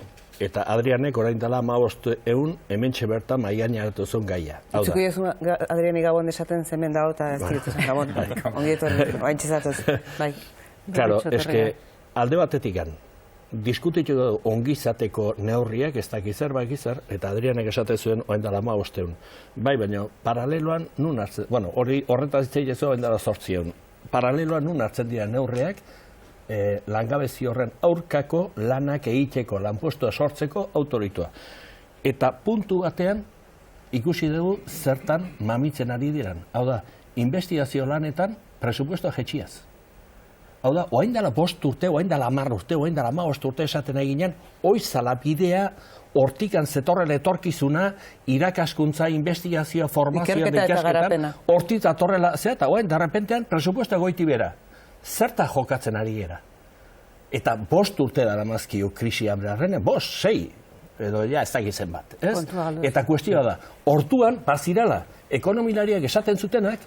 Eta Adrianek orain dela 15.000 hementxe bertan maian hartu zuen gaia. Itzuko jozu Adrianik Gabon desaten zemen dago eta ez dituzen Gabon. Ongi etorri, oain txezatoz. Claro, eske alde batetik diskutitu dugu ongizateko neurriak, ez dakiz zer, eta Adrianek esate zuen orain dela 15.000. Bai, baina paraleloan nun hartzen, bueno, horretaz itzeitezu orain dela 800. Paraleloan nun hartzen dira neurriak, langabezi horren aurkako lanak egiteko, lanpostua sortzeko autoritua. Eta puntu batean ikusi dugu zertan mamitzen ari diran. Hau da, investigazio lanetan presupuestoa jetxiaz. Hau da, oain dela 5 urte, oain dela 10 urte, oain dela 15 urte esaten eginean, oizala bidea hortikan zetorrela etorkizuna, irakaskuntza, investigazioa, formazioa, ikasketan, hortik datorrela, eta oain darrepentean presupuestoa goiti bera. Zerta jokatzen ari gara. Eta 5 urte dara mazkio krisi abrarren, 6, edo ja ez dakizen bat. Eta kuestioa da, hortuan, bazirala, ekonomilariak esaten zutenak,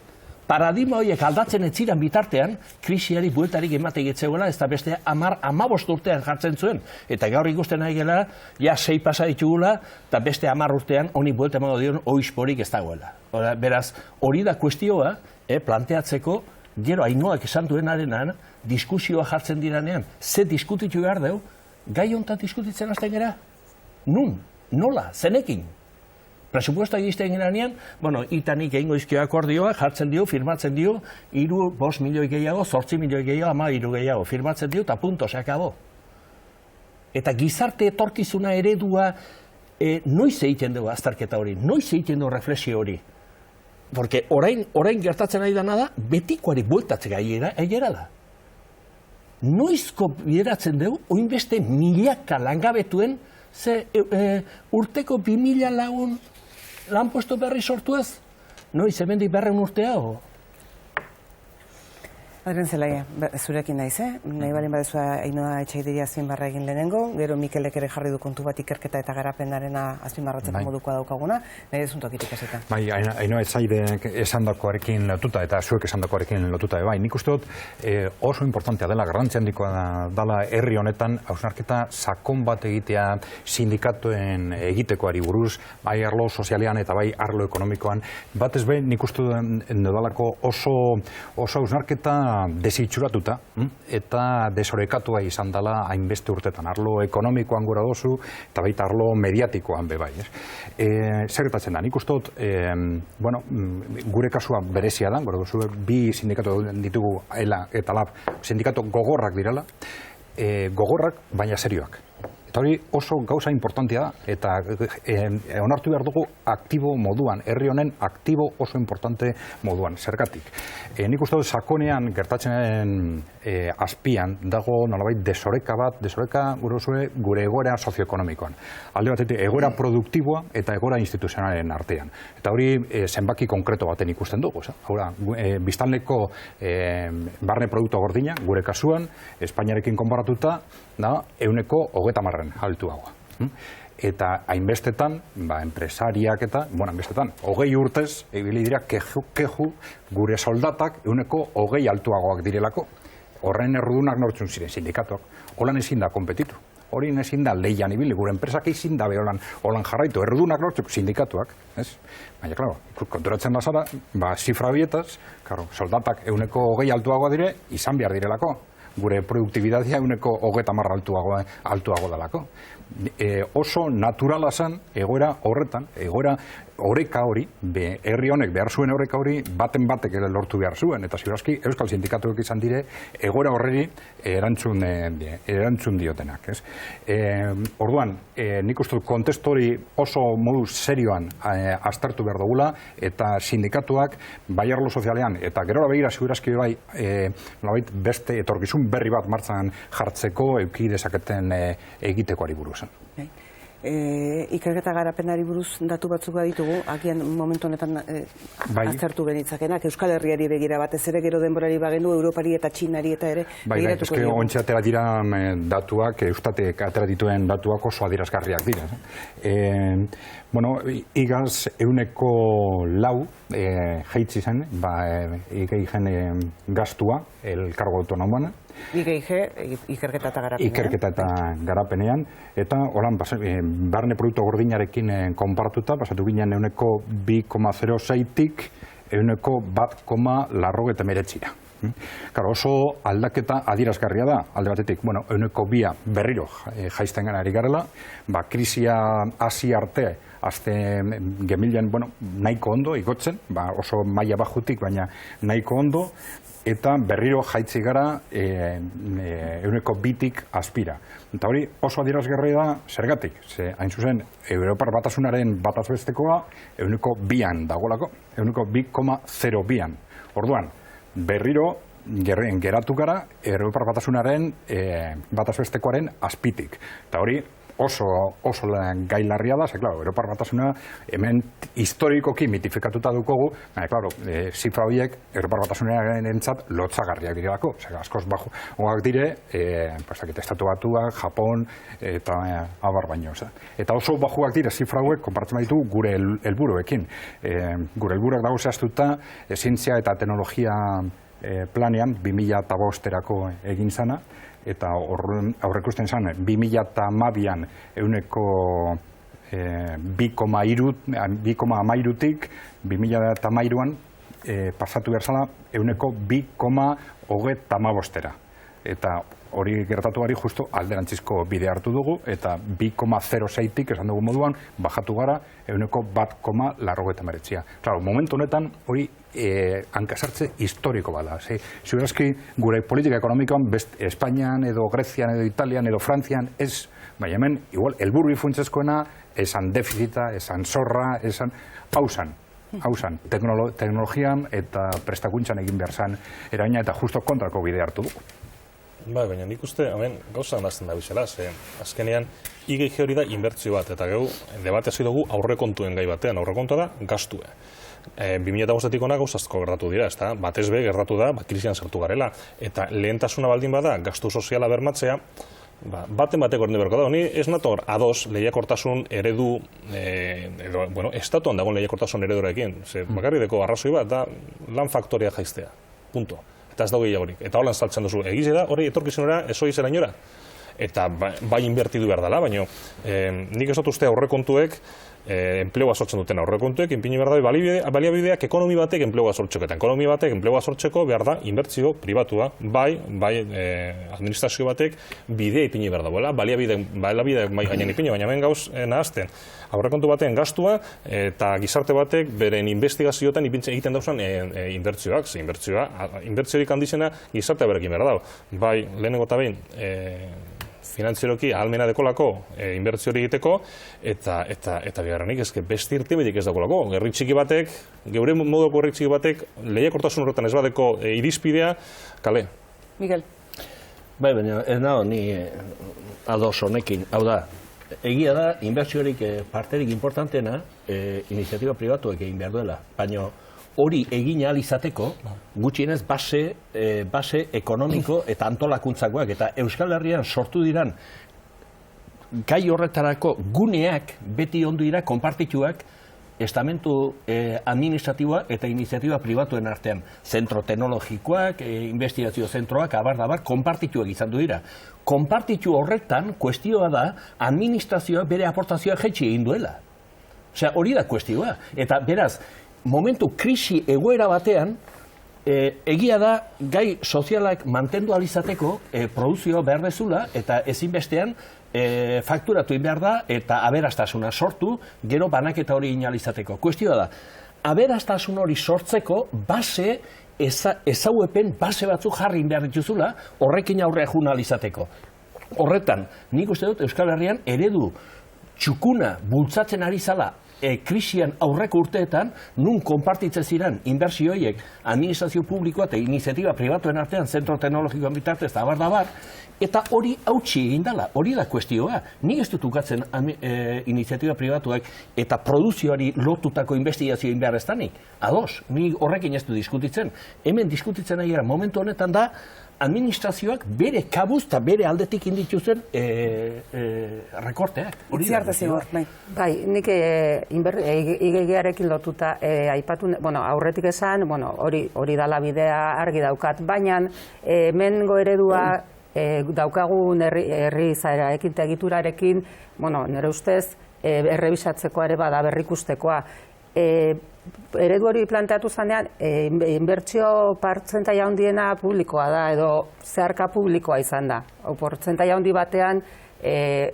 paradigma horiek aldatzen etziran bitartean, krisiari bueltarik ematek etzegoela, ez da beste 15 urtean jartzen zuen. Eta gaur ikusten ari gela, ja 6 pasa ditugula, eta beste 10 urtean honi buelta emago dion oizporik ez dagoela. Beraz, hori da kuestioa, planteatzeko, gero Ainoak esan duenarenan, diskusioa jartzen diranean, ze diskutitu behar dugu, gai honetan diskutitzen hasten gara? Nun? Nola? Zenekin? Presupuestoa egizten geranean, bueno, itanik egingo izkio akordioa, jartzen dio, firmatzen dio, 5 milioi gehiago, 8 milioi gehiago, 13 gehiago, firmatzen dio, eta punto, se akabo. Eta gizarte etorkizuna eredua, noiz egiten dugu azterketa hori, noiz egiten dugu reflexio hori. Porque orain gertatzen ari dana da, betikoari bueltatzea gailera da. Noizko bideratzen dugu, oinbeste milaka langabetuen, ze urteko 2000 lagun lanpostu berri sortuaz? Noiz, hemendik 200 urtea, o? Adrian Zelaia, zurekin naiz, nahi balin badezua Ainoa Etxaideria azpimarra egin lehenengo, gero Mikelek ere jarri du kontu bat ikerketa eta garapenarena azpimarratzeko modukoa daukaguna, nahi dezuntokitik esetan. Bai, Ainoa Etxaideak esandakoarekin lotuta eta zuek esandakoarekin lotuta, bai, nik uste dut oso importantea dela, garrantzi handikoa dela herri honetan, hausnarketa sakon bat egitea sindikatuen egitekoari buruz, bai arlo sozialean eta bai arlo ekonomikoan, batez behin nik uste dudalako oso hausnarketa desitxuratuta eta desorekatua izan dela hainbeste urtetan. Arlo ekonomikoan gura dozu eta baita arlo mediatikoan bebai. Zer gertatzen da, nik uste dut, gure kasua berezia da, gura dozu, 2 sindikatu ditugu ELA eta LAB, sindikatu gogorrak direla, gogorrak baina serioak. Eta hori oso gauza importantea da, eta onartu behar dugu aktibo moduan, herri honen aktibo oso importante moduan, zergatik. Nik uste dut sakonean gertatzen azpian dago nolabait desoreka gure egoera sozioekonomikoan. Alde batetik egoera produktiboa eta egoera instituzionalen artean. Eta hori zenbaki konkreto baten ikusten dugu. Biztanleko barne produktu gordina, gure kasuan, Espainiarekin konparatuta, da 30% altuagoa. Eta hainbestetan, enpresariak eta, hainbestetan, 20 urtez, ibili dira, keju gure soldatak 20% altuagoak direlako. Horren errudunak nortzun ziren sindikatuak. Holan ezin da kompetitu. Hori ezin da leian ibili, gure enpresak ezin da holan jarraitu. Errudunak nortzuk sindikatuak. Baina, klaro, konturatzen da zara, zifra bietaz, soldatak 20% altuagoa dire, izan behar direlako. Gure produktibitatea 30% altuago dalako. Oso naturala zen egoera horretan, egoera oreka hori, herri honek behar zuen oreka hori, baten batek lortu behar zuen, eta ziurazki Euskal Sindikatuak izan dire, egoera horreri erantzun diotenak. Orduan, nik uste dut kontestu hori oso modu serioan aztertu behar dugula, eta sindikatuak, bai arlo sozialean, eta gerora begira ziurazki bai, beste etorkizun berri bat martzan jartzeko euki dezaketen egitekoari buruz. Ikerketa garapenari buruz datu batzuk baditugu, agian momentu honetan aztertu genitzakenak, Euskal Herriari begira batez ere gero denborari bagenu, Europari eta Txinari eta ere begiratuko dugu. Ontsa atera dira datuak, Eustatek atera dituen datuak oso adierazgarriak dira. Igaz 4% jaitsi zen, IGIG gastua, elkargo autonomoan, ikerketa eta garapenean, eta holan, barne produktu gordinarekin konparatuta, pasatu ginen 2,06-tik 1,89-ra. Oso aldaketa adierazgarria da, alde batetik, 2,2 berriro jaizten gana ari garela, krisia hasi arte, azte gemilean, nahiko ondo, igotzen, oso maila bajutik, baina nahiko ondo, eta berriro jaitzi gara 2,2-tik azpira. Eta hori oso adierazgarria da, zergatik, hain zuzen, Europar Batasunaren batazbestekoa 2,2an dagolako, 2,02an. Orduan, berriro geratu gara Europar Batasunaren batazbestekoaren azpitik. Eta hori oso gailarria da, Europar Batasuna hemen historikoki mitifikatuta dukogu, zifra horiek Europar Batasunaren entzat lotzagarriak direlako, askoz bajoak dire, Estatu Batuak, Japon eta abar baino. Eta oso bajoak dire zifra hauek, konparatzen baditu gure helburuekin. Gure helburuak dago zehaztuta, zientzia eta teknologia planean 2005-erako egin zana, eta aurrekusten zen 2012an 2,13-tik 2013an pasatu behar zala 2,25-era. Eta hori gertatuari justo alderantzizko bide hartu dugu, eta 2,06-tik esan dugu moduan, bajatu gara 1,89-a. Claro, momentu honetan hori hankasartze historiko bada. Ziurazki gure politika ekonomikoan Espainian edo Grezian edo Italian edo Frantzian ez, baina hemen, igual, helburu funtsezkoena esan defizita, esan zorra, esan hausan, teknologian eta prestakuntzan egin behar zan eraina eta justo kontrako bide hartu dugu. Baina nik uste, hemen, gauza handazten da bizela, azkenean, IGG hori da inbertzio bat, eta geu, debate hasi dugu aurrekontuen gai batean, aurrekontua da, gastue. 2005-tik ona gauzazko gertatu dira, batez be gertatu da, krisian sartu garela, eta lehentasuna baldin bada, gastu soziala bermatzea, baten bateko erdi berko da, honi ez nator ados lehiakortasun eredu, estatuan dagoen lehiakortasun eredurekin, bakarri deko arrazoi bat, da lan faktoria jaiztea, punto. Eta ez dago gehiagorik. Eta holan saltzen duzu, egize da, hori etorkizunera, ez hori zerainora. Eta bai inbertidu behar dela, baina nik ez dut uste aurrekontuek, enplegua sortzen duten aurrekontuek, inpini behar da, baliabideak ekonomi batek enplegua sortzeko. Eta ekonomi batek enplegua sortzeko behar da, inbertzio pribatua, bai administrazio batek bidea ipini behar da. Baliabideak gainen ipini, baina hemen gauz nahazten. Aurrekontu baten gastua eta gizarte batek beren investigazioetan egiten dauzan inbertzioak. Inbertziorik handizena gizartea berekin behar da. Bai, lehenengo eta behin, finantzieroki ahalmena dekolako inbertsio hori egiteko, eta bigarrenik ezke beste irtenbiderik ez dagoelako. Herri txiki batek, geure moduko herri txiki batek, lehiakortasun horretan ez badeko irizpidea, kale. Miguel. Bai, baina ez nago ni ados honekin. Hau da, egia da, inbertsiorik parterik importantena iniziatiba pribatuek egin behar duela. Baina hori egin ahal izateko, gutxienez base ekonomiko eta antolakuntzakoak. Eta Euskal Herrian sortu diran gai horretarako guneak beti ondo dira konpartituak estamentu administratiboa eta iniziatiba pribatuen artean. Zentro teknologikoak, investigazio zentroak, abar, konpartituak izan du dira. Konpartitu horretan, kuestioa da, administrazioak bere aportazioa jaitsi egin duela. Osea, hori da kuestioa. Eta beraz, momentu krisi egoera batean, egia da gai sozialak mantendu alizateko produzioa behar dezula eta ezinbestean fakturatu egin behar da eta aberastasuna sortu, gero banaketa hori inalizateko. Kuestioa da, aberastasun hori sortzeko base, ezauepen base batzuk jarri behar dituzula horrekin aurrea junalizateko. Horretan, nik uste dut Euskal Herrian eredu txukuna bultzatzen ari zala krisian aurreko urteetan, nun konpartitzen ziren inbertsioiek administrazio publikoa eta iniziatiba pribatuen artean zentro teknologikoan bitartez eta abar, eta hori hautsi egin dela, hori da kuestioa. Nik ez dut ukatzen iniziatiba pribatuak eta produzioari lotutako investigazio egin behar ez danik. Ados, nik horrekin ez du diskutitzen. Hemen diskutitzen ari gara momentu honetan da, administrazioak bere kabuz eta bere aldetik indituzen rekorteak. Itziarte zigor, bai. Bai, nik IGG-arekin lotuta aipatu, aurretik esan, hori dala bidea argi daukat, baina hemengo eredua daukagun herri izaera ekin egiturarekin, nire ustez, errebisatzeko ere bada berrikustekoa. Eredu hori planteatu zanean, inbertsio portzentaia handiena publikoa da, edo zeharka publikoa izan da. Portzentaia handi batean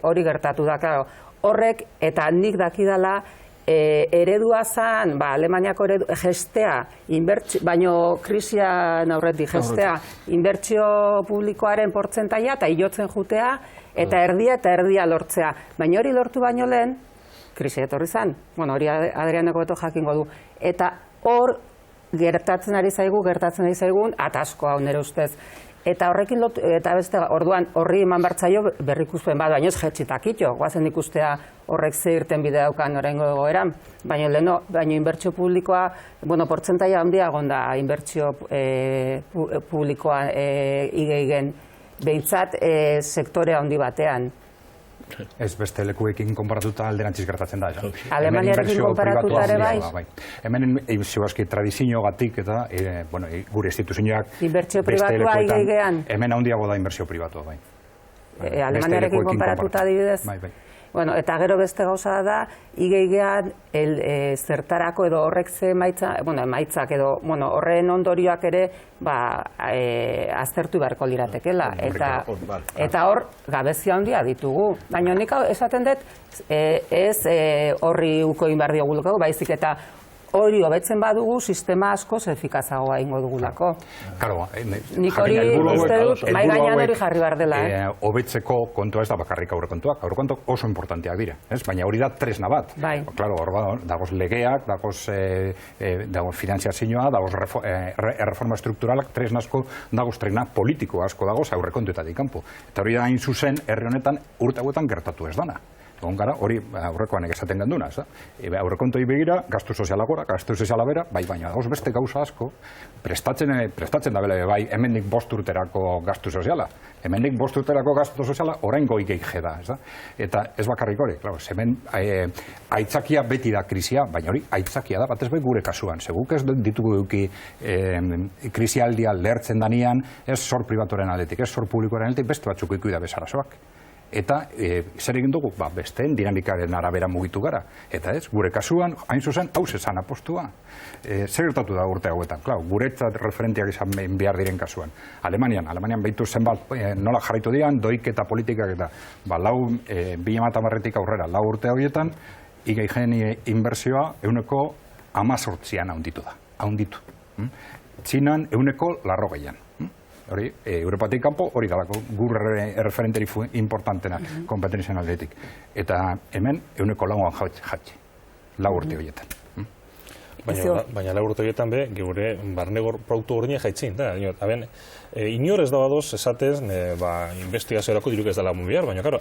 hori gertatu da, claro. Horrek, eta nik dakidala, eredua zan, Alemaniako eredu, gestea, baino krisian aurretik gestea, inbertsio publikoaren portzentaia eta hilotzen jutea, eta erdia lortzea. Baina hori lortu baino lehen, krisi etorri zen, hori Adrianeko beto jakingo du. Eta hor gertatzen ari zaigun atasko hau nire ustez. Eta horrekin lotu, eta beste, orduan horri eman bartzaio berrikuspen bat, baina ez jetxitak ito, guazen ikustea horrek ze irten bide daukan horrengo egoeran. Baina inbertsio publikoa, portzentaia handia gonda inbertsio publikoa igeigen, behintzat sektore handi batean. Ez beste lekuekin konparatuta alderantziz gertatzen da. Alemaniarekin konparatuta ere bai? Hemen ziuazki tradiziogatik eta gure instituzioak inbertsio pribatua igeigean? Hemen handiago da inbertsio pribatua, bai. Alemaniarekin konparatuta adibidez? Bai. Eta gero beste gauza da, igeigean zertarako edo horrek ze emaitzak edo horren ondorioak ere aztertu beharko liratekela. Eta hor, gabezia handia ditugu. Baina nik esaten dut, ez horri uko inbar diogulako, baizik eta hori hobetzen badugu, sistema askoz efikazagoa ingo dugulako. Nik hori uste dut, mai gainean hori jarri behar dela. Hobetzeko kontua ez da bakarrik aurrekontuak. Aurrekontuak oso importanteak dira. Baina hori da tresna bat. Dagoz legeak, dagoz finanziazioa, dagoz erreforma strukturalak, tresnasko dagoz tresna politiko asko dagoz aurrekontuetatik kanpo. Eta hori da hain zuzen herri honetan urte hauetan gertatu ez dana. Gara, hori aurrekoan esaten genduna, aurrekontoi begira, gastu soziala gora, gastu soziala bera, baina dagoz beste gauza asko, prestatzen da bela, hemendik 5 urterako gastu soziala. Hemendik 5 urterako gastu soziala oraingo igeixe da, eta ez bakarrik hori, hemen aitzakia beti da krisia, baina hori aitzakia da, batez bai gure kasuan, seguk ez ditugu duki krisialdia lehertzen danean, ez zor pribatuaren aldetik, ez zor publikoaren aldetik, beste batzuk ikuida bezarazoak. Eta zer egin dugu, besteen dinamikaren arabera mugitu gara. Eta ez, gure kasuan, hain zuzen, hau zezan apostua. Zer gertatu da urte hauetan? Guretzat referentiak izan behar diren kasuan. Alemanian behitu zenbat nola jarraitu dian, doiketa politikak eta 2010 aurrera, 4 urte horietan, igeigen inbertsioa 18an haunditu da. Haunditu. Txinan 180an. Hori, Europatik kanpo, hori galako, gur referenteri importantena kompetenzien aldetik. Eta hemen, 100 jatxe, 4 urte horietan. Baina 4 urte horietan be, geure barne produktu gordina jaitzin. Inor ez dabadoz esatez, investigaziorako diruk ez dela behar, baina, karo,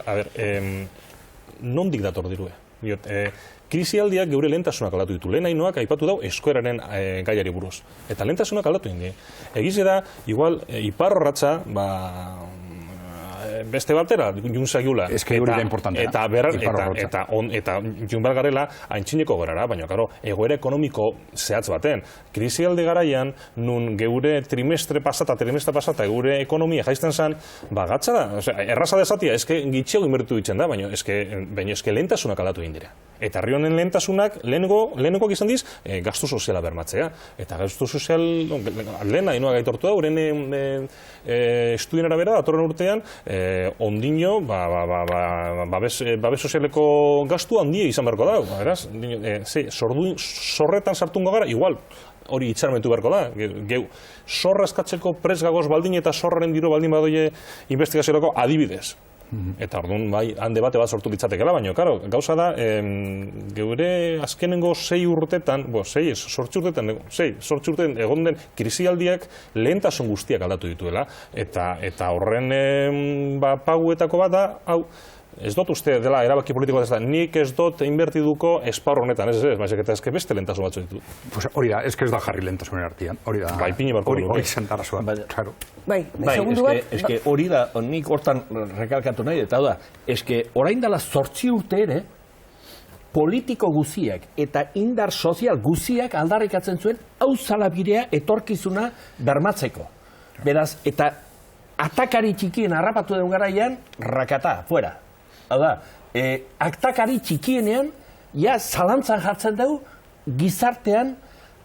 nondik dator dirue? Krisialdiak geure lehentasunak aldatu ditu. Lehen hainoak aipatu dau eskoeraren gaiari buruz. Eta lehentasunak aldatu indi. Egize da, igual, iparrorratza, beste batera, junzagiula. Ez que hori da importantena. Eta junbal garela, haintzineko gorara, baina, karo, egoera ekonomiko zehatz baten. Krisialdi garaian, nun geure trimestre pasata, geure ekonomia jaizten zen, gatza da. Erraza dezatia, eske gitxego inbertu ditzen da, baina eske lehentasunak aldatu egin dira. Eta herri honen lehentasunak, lehenengoak izan diz, gastu soziala bermatzea. Eta gastu sozial, lehen hainoa gaitortu da, uren estudien arabera, datorren urtean, ondino, babes sozialeko gastu handia izan beharko da. Zorretan sartungo gara, igual, hori itxarmentu beharko da. Geu, zorra eskatzeko pres gagoz baldin eta zorraren diru baldin badoie investigaziorako adibidez. Eta orduan, hande bate bat sortu ditzatekela, baina, karo, gauza da, geure azkenengo 6 urtetan, 8 urtetan egon den krisialdiak lehentasun guztiak aldatu dituela, eta horren paguetako bat da, hau, ez dut uste dela erabaki politiko da, nik ez dut inbertiduko esparro honetan, eta ezke beste lehentasun batzu ditu. Hori da, ez da jarri lehentasunen artean, hori da, hori zentarrazua, claro. Eske hori da, nik hortan rekalkatu nahi, eta da, eske orain dela 8 urte ere, politiko guziak eta indar sozial guziak aldarrikatzen zuen hau zalabirea etorkizuna bermatzeko. Beraz, eta atakari txikien harrapatu den garaian, rakata, fuera. Hau da, atakari txikienean, ja zalantzan jartzen dugu gizartean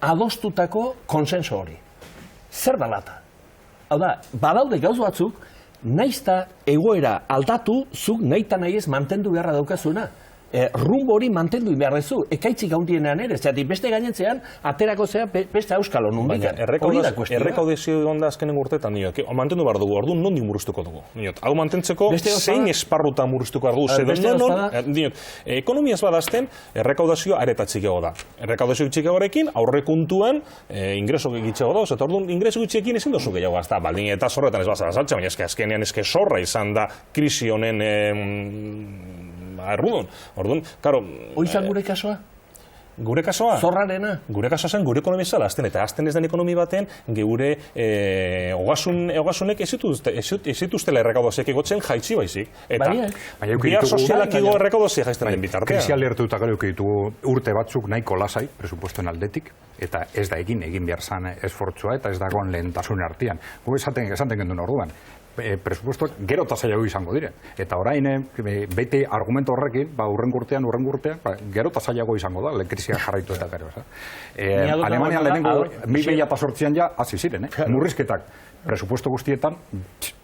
adostutako konsenso hori. Zer da lata? Hau da, badaude gauz batzuk, naizta egoera aldatu, zuk nahi nahi ez mantendu beharra daukazuna. Rumbo hori mantendu behar dezu, ekaitzik gaundienean ere, zeatik beste gainentzean, aterako zea beste auskalo nundikan. Baina, errekaudezio egon da azkenen urtetan, mantendu behar dugu, orduan nondik murriztuko dugu. Hau mantentzeko, zein esparruta murriztuko dugu, ekonomiaz badazten, errekaudazio aretatzik ego da. Errekaudazio gitzik egorekin, aurrekuntuan, ingreso gitzik ego da, eta orduan ingreso gitzekin ezin dozu gehiago gazta, baldin eta zorretan ez bazara saltza, baina azkenean zorra izan da krisi honen errudun. Orduan, karo... Oizan gure kasoa? Gure kasoa? Zorrarena? Gure kasoa zen gure ekonomia zela azten, eta azten ez den ekonomi baten geure ogasunek ez zituztela errekaudazioak egotzen jaitzi baizik. Eta bihar sozialak ego errekaudazioak jaizten den bitartean. Krisialdi hartuta gero ditugu urte batzuk nahiko lasai, presupuestoen aldetik, eta ez da egin behar zan esfortzua, eta ez dagoen lehentasun artean. Gu esaten genduen orduan. Presupuestoak gero eta zailago izango dire. Eta orain, bete argumento horrekin, urrengo urtean, gero eta zailago izango da, krisia jarraitu eta gero. Alemanian lehenengo, 2008an ja, hasi ziren, murrizketak presupuesto guztietan,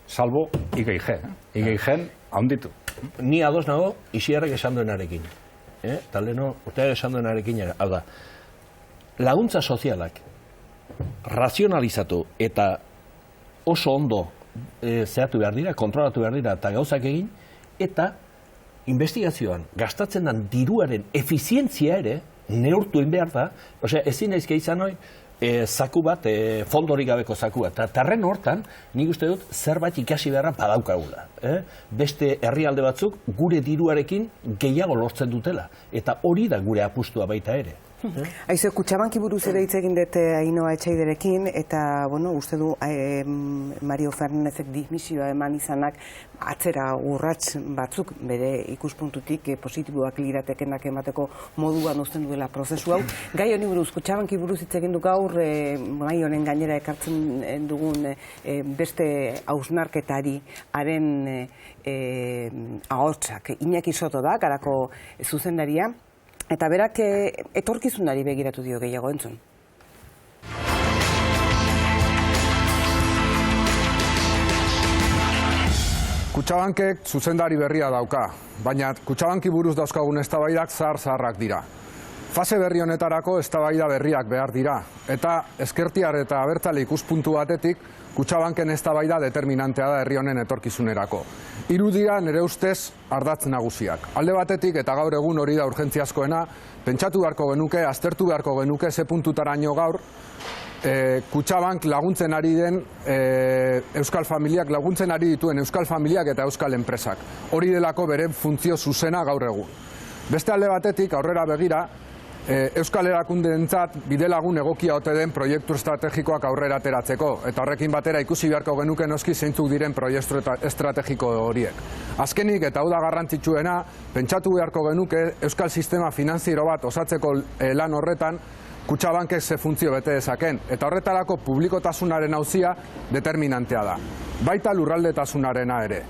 salbo IGIG. IGIG haunditu. Ni ados nago, Isiarrek esan duenarekin. Eta leheno, urteak esan duenarekin, hau da, laguntza sozialak razionalizatu eta oso ondo zehatu behar dira, kontrolatu behar dira eta gauzak egin, eta investigazioan gastatzen den diruaren efizientzia ere neurtu egin behar da, ezin naizke izan hori, zaku bat, fondorik gabeko zaku bat. Eta terren hortan, nik uste dut, zerbait ikasi beharra badaukagula. Beste herrialde batzuk gure diruarekin gehiago lortzen dutela. Eta hori da gure apustua baita ere. Aizu, Kutxabanki buruz ere hitz egin dut Ainhoa Etxaiderekin, eta, uste du Mario Fernandezek dimisioa eman izanak atzera urrats batzuk bere ikuspuntutik positiboak liratekenak emateko moduan uzten duela prozesu hau. Gai honi buruz, Kutxabanki buruz hitz egin du gaur, gai honen gainera ekartzen dugun beste hausnarketari haren ahotsak. Iñaki Soto da, Garako zuzendaria, eta berak etorkizunari begiratu dio gehiago entzun. Kutxabankek zuzendari berria dauka, baina Kutxabanki buruz dauzkagun eztabaidak zaharrak dira. Fase berri honetarako eztabaida berriak behar dira, eta ezkertiar eta abertzale ikuspuntu batetik Kutxabanken eztabaida determinantea da herri honen etorkizunerako. Hiru dira nire ustez ardatz nagusiak. Alde batetik, eta gaur egun hori da urgentziazkoena, pentsatu beharko genuke, aztertu beharko genuke ze puntutaraino gaur Kutxabank laguntzen ari den euskal familiak, laguntzen ari dituen euskal familiak eta euskal enpresak. Hori delako bere funtzio zuzena gaur egun. Beste alde batetik, aurrera begira, euskal erakundeentzat bidelagun egokia ote den proiektu estrategikoak aurrera ateratzeko, eta horrekin batera ikusi beharko genuke noski zeintzuk diren proiektu estrategiko horiek. Azkenik, eta hau da garrantzitsuena, pentsatu beharko genuke euskal sistema finantziero bat osatzeko lan horretan Kutxabankek ze funtzio bete dezaken, eta horretarako publikotasunaren auzia determinantea da. Baita lurraldetasunarena ere.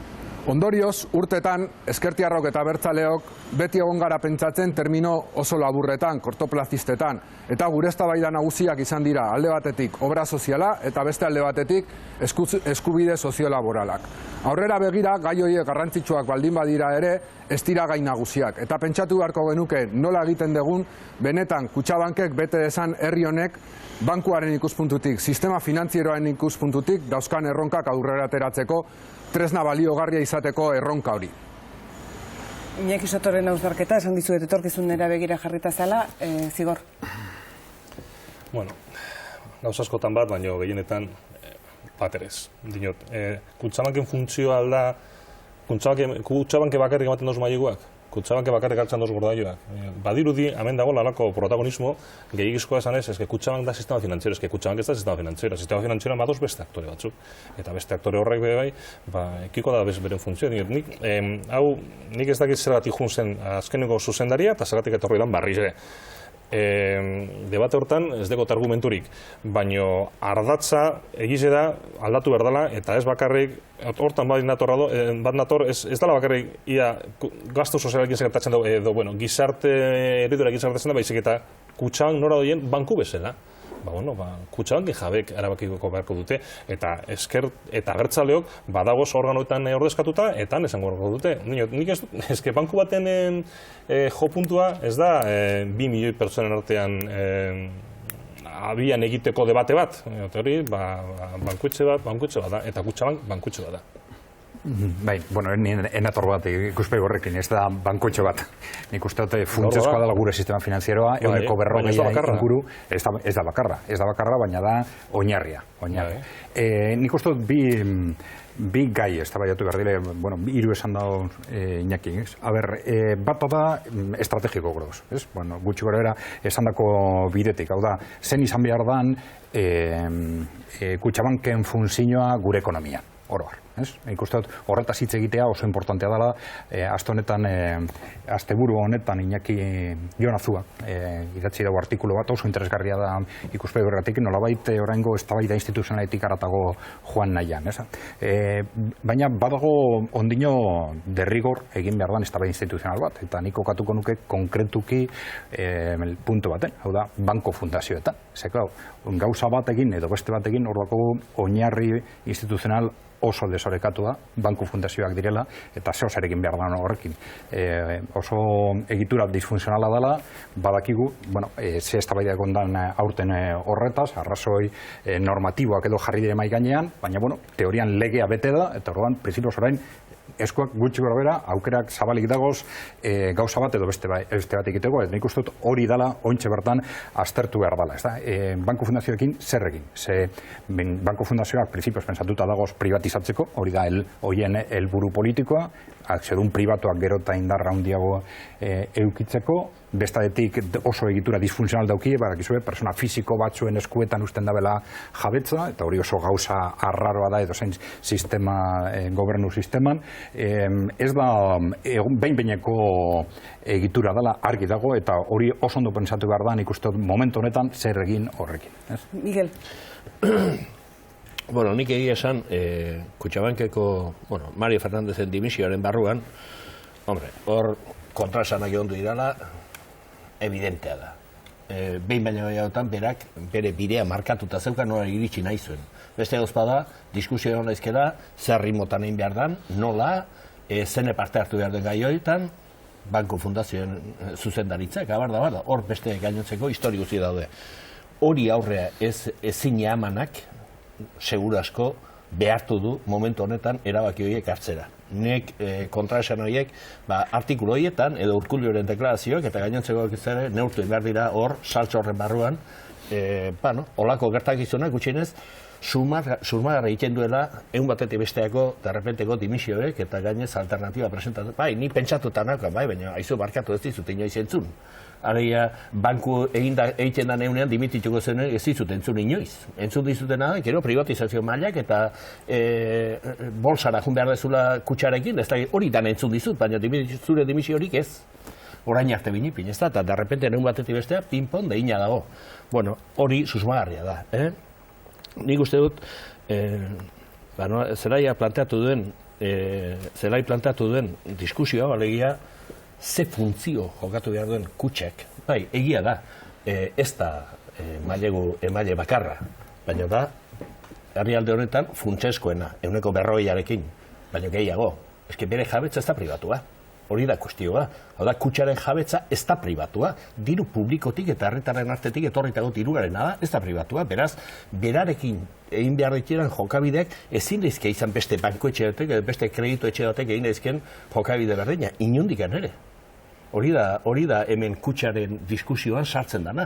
Ondorioz, urtetan, ezkertiarrok eta abertzaleok beti egon gara pentsatzen termino oso laburretan, kortoplazistetan, eta gure eztabaida nagusiak izan dira alde batetik obra soziala eta beste alde batetik eskubide soziolaboralak. Aurrera begira, gai horiek garrantzitsuak baldin badira ere, ez dira gai nagusiak, eta pentsatu beharko genuke nola egiten dugun, benetan Kutxabankek bete dezan herri honek bankuaren ikuspuntutik, sistema finantzieroaren ikuspuntutik dauzkan erronkak aurrera ateratzeko, tresna baliogarria izateko erronka hori. Iñaki Sotoren hausnarketa, esan dizuet etorkizunera begira jarrita zela, Zigor? Bueno, gauza askotan bat, baina gehienetan baterez. Dinot, Kutxabanken funtzioa alda, Kutxabanke bakarrik ematen doz maileguak, Kutxabanke bakarrik hartzen doz gordaioak. Badirudi, hemen dago lalako protagonismo, gehiagizkoa esan ez, Kutxabank da sistema finanziero, Kutxabank ez da sistema finanziero. Sistema finanziero badoz beste aktore batzuk. Eta beste aktore horrek bai, ekiko da beren funtzioa. Nik ez dakit zergatik jun zen azkeneko zuzendaria, eta zergatik etorri dan barriz ere. Debate hortan ez dekot argumenturik, baino ardatza egize da aldatu behar dela, eta ez bakarrik, hortan bat nator, ez dela bakarrik ia gastu sozialekin segertatzen edo, gizarte eredura gizartatzen da, baizik eta Kutxabank nora doien banku bezala. Kutxabanken jabek erabakiko beharko dute, eta ezker eta abertzaleok badagoz organoetan ordezkatuta, eta esango dute. Nik ez banku baten jo puntua ez da 2 milioi pertsonen artean abian egiteko debate bat. Hori, bankutxe bat da, eta Kutxabank bankutxe bat da. Bai, enator bat ikuspegi horrekin, ez da bankotxe bat. Nik uste dute funtzioskoa dela gure sistema finanzieroa, eguneko 40 inguru, ez da bakarra, baina da oinarria. Nik uste dut bi gai ez da baiatu behar dire, hiru esan dago Iñaki. Bat da estrategiko groz, gutxi gara esan dako bidetik, hau da, zen izan behar dan Kutxabanken funtzioa gure ekonomia, oroar. Nik uste dut horretaz hitz egitea oso importantea dela, asteburu honetan Iñaki Jonazua idatzi dago artikulu bat, oso interesgarria da ikuspegi horregatik, nolabait oraingo eztabaida instituzionaletik haratago joan nahian. Baina badago ondino derrigor egin behar dan eztabaida instituzional bat, eta nik kokatuko nuke konkretuki puntu baten, hau da, banko fundazioetan. Gauza bat egin edo beste bat egin hor dago oinarri instituzional oso desorekatu da, banku fundazioak direla, eta zeo zer egin behar da horrekin. Oso egitura disfunzionala dela, badakigu, ze eztabaida egon dan aurten horretaz, arrazoi normatiboak edo jarri dire mai gainean, baina, teorian legea bete da, eta orduan, printzipioz orain, eskuak gutxi gara bera, aukerak zabalik dagoz gauza bat edo beste bat egiteko, nik uste dut hori dela ointxe bertan aztertu behar dela. Banku fundazioekin zer egin. Banku fundazioak printzipioz pensatuta dagoz privatizatzeko, hori da horien helburu politikoa, akzedun pribatuak gero eta indarra handiago eukitzeko, bestadetik oso egitura disfuntzional daukie, barakizue, persona fisiko batzuen eskuetan usten dabela jabetza, eta hori oso gauza arraroa da edo zein sistema, gobernu sisteman. Ez da, behin-behineko egitura dela argi dago, eta hori oso ondo pentsatu behar da, nik uste momentu honetan zer egin horrekin. Miguel. Nik egia esan, Kutxabankeko, Mario Fernandezen dimisioaren barruan, hor kontraesanak egon du irala, evidentea da. Behin baina gehiagotan berak bere bidea markatuta zeukan nola iritsi nahi zuen. Beste gauzpada, diskusio egon daizkela, zer ritmotan egin behar dan, nola, zene parte hartu behar den gai horietan, banku fundazioen zuzendaritzak, abar, hor beste gainontzeko histori guzti daude. Hori aurrea ezin amanak, seguru asko, behartu du momentu honetan erabaki horiek hartzera. Nek kontraesan horiek artikulu horietan edo Urkulioren deklarazioak eta gainontzekoak ere neurtu behar dira hor, saltzo horren barruan, olako gertakizunak gutxienez, surmagarra egiten duela egun batetik besteako derrepenteko dimisioek eta gainez alternatiba presentatu. Bai, ni pentsatuta naukan, baina aizu barkatu ez dizut inoiz entzun. Alegia, banku egiten da neunean dimitituko zen ez dizut entzun inoiz. Entzun dizutena da, gero privatizazio mailak eta bolsara jun behar dezula kutxarekin, ez da hori dan entzun dizut, baina zure dimisiorik ez. Orain arte binipin, ez da, eta derrepente egun batetik bestea, ping-pong deina dago. Bueno, hori susmagarria da. Nik uste dut, zelaia planteatu duen diskusioa, alegia, ze funtzio jokatu behar duen kutxek. Bai, egia da, ez da emaile bakarra, baina da, herrialde honetan funtseskoena, 140arekin, baina gehiago. Eske bere jabetza ez da pribatua. Hori da kustioa. Hau da, kutxaren jabetza ez da pribatua. Diru publikotik eta herritarren artetik etorritago dirugarena da, ez da pribatua. Beraz, berarekin egin behar ditiran jokabideak ezin daizke izan beste banko etxeatek, beste kreditu etxeatek egin daizken jokabide berdina. Inondik ere. Hori da hemen kutxaren diskusioan sartzen dana.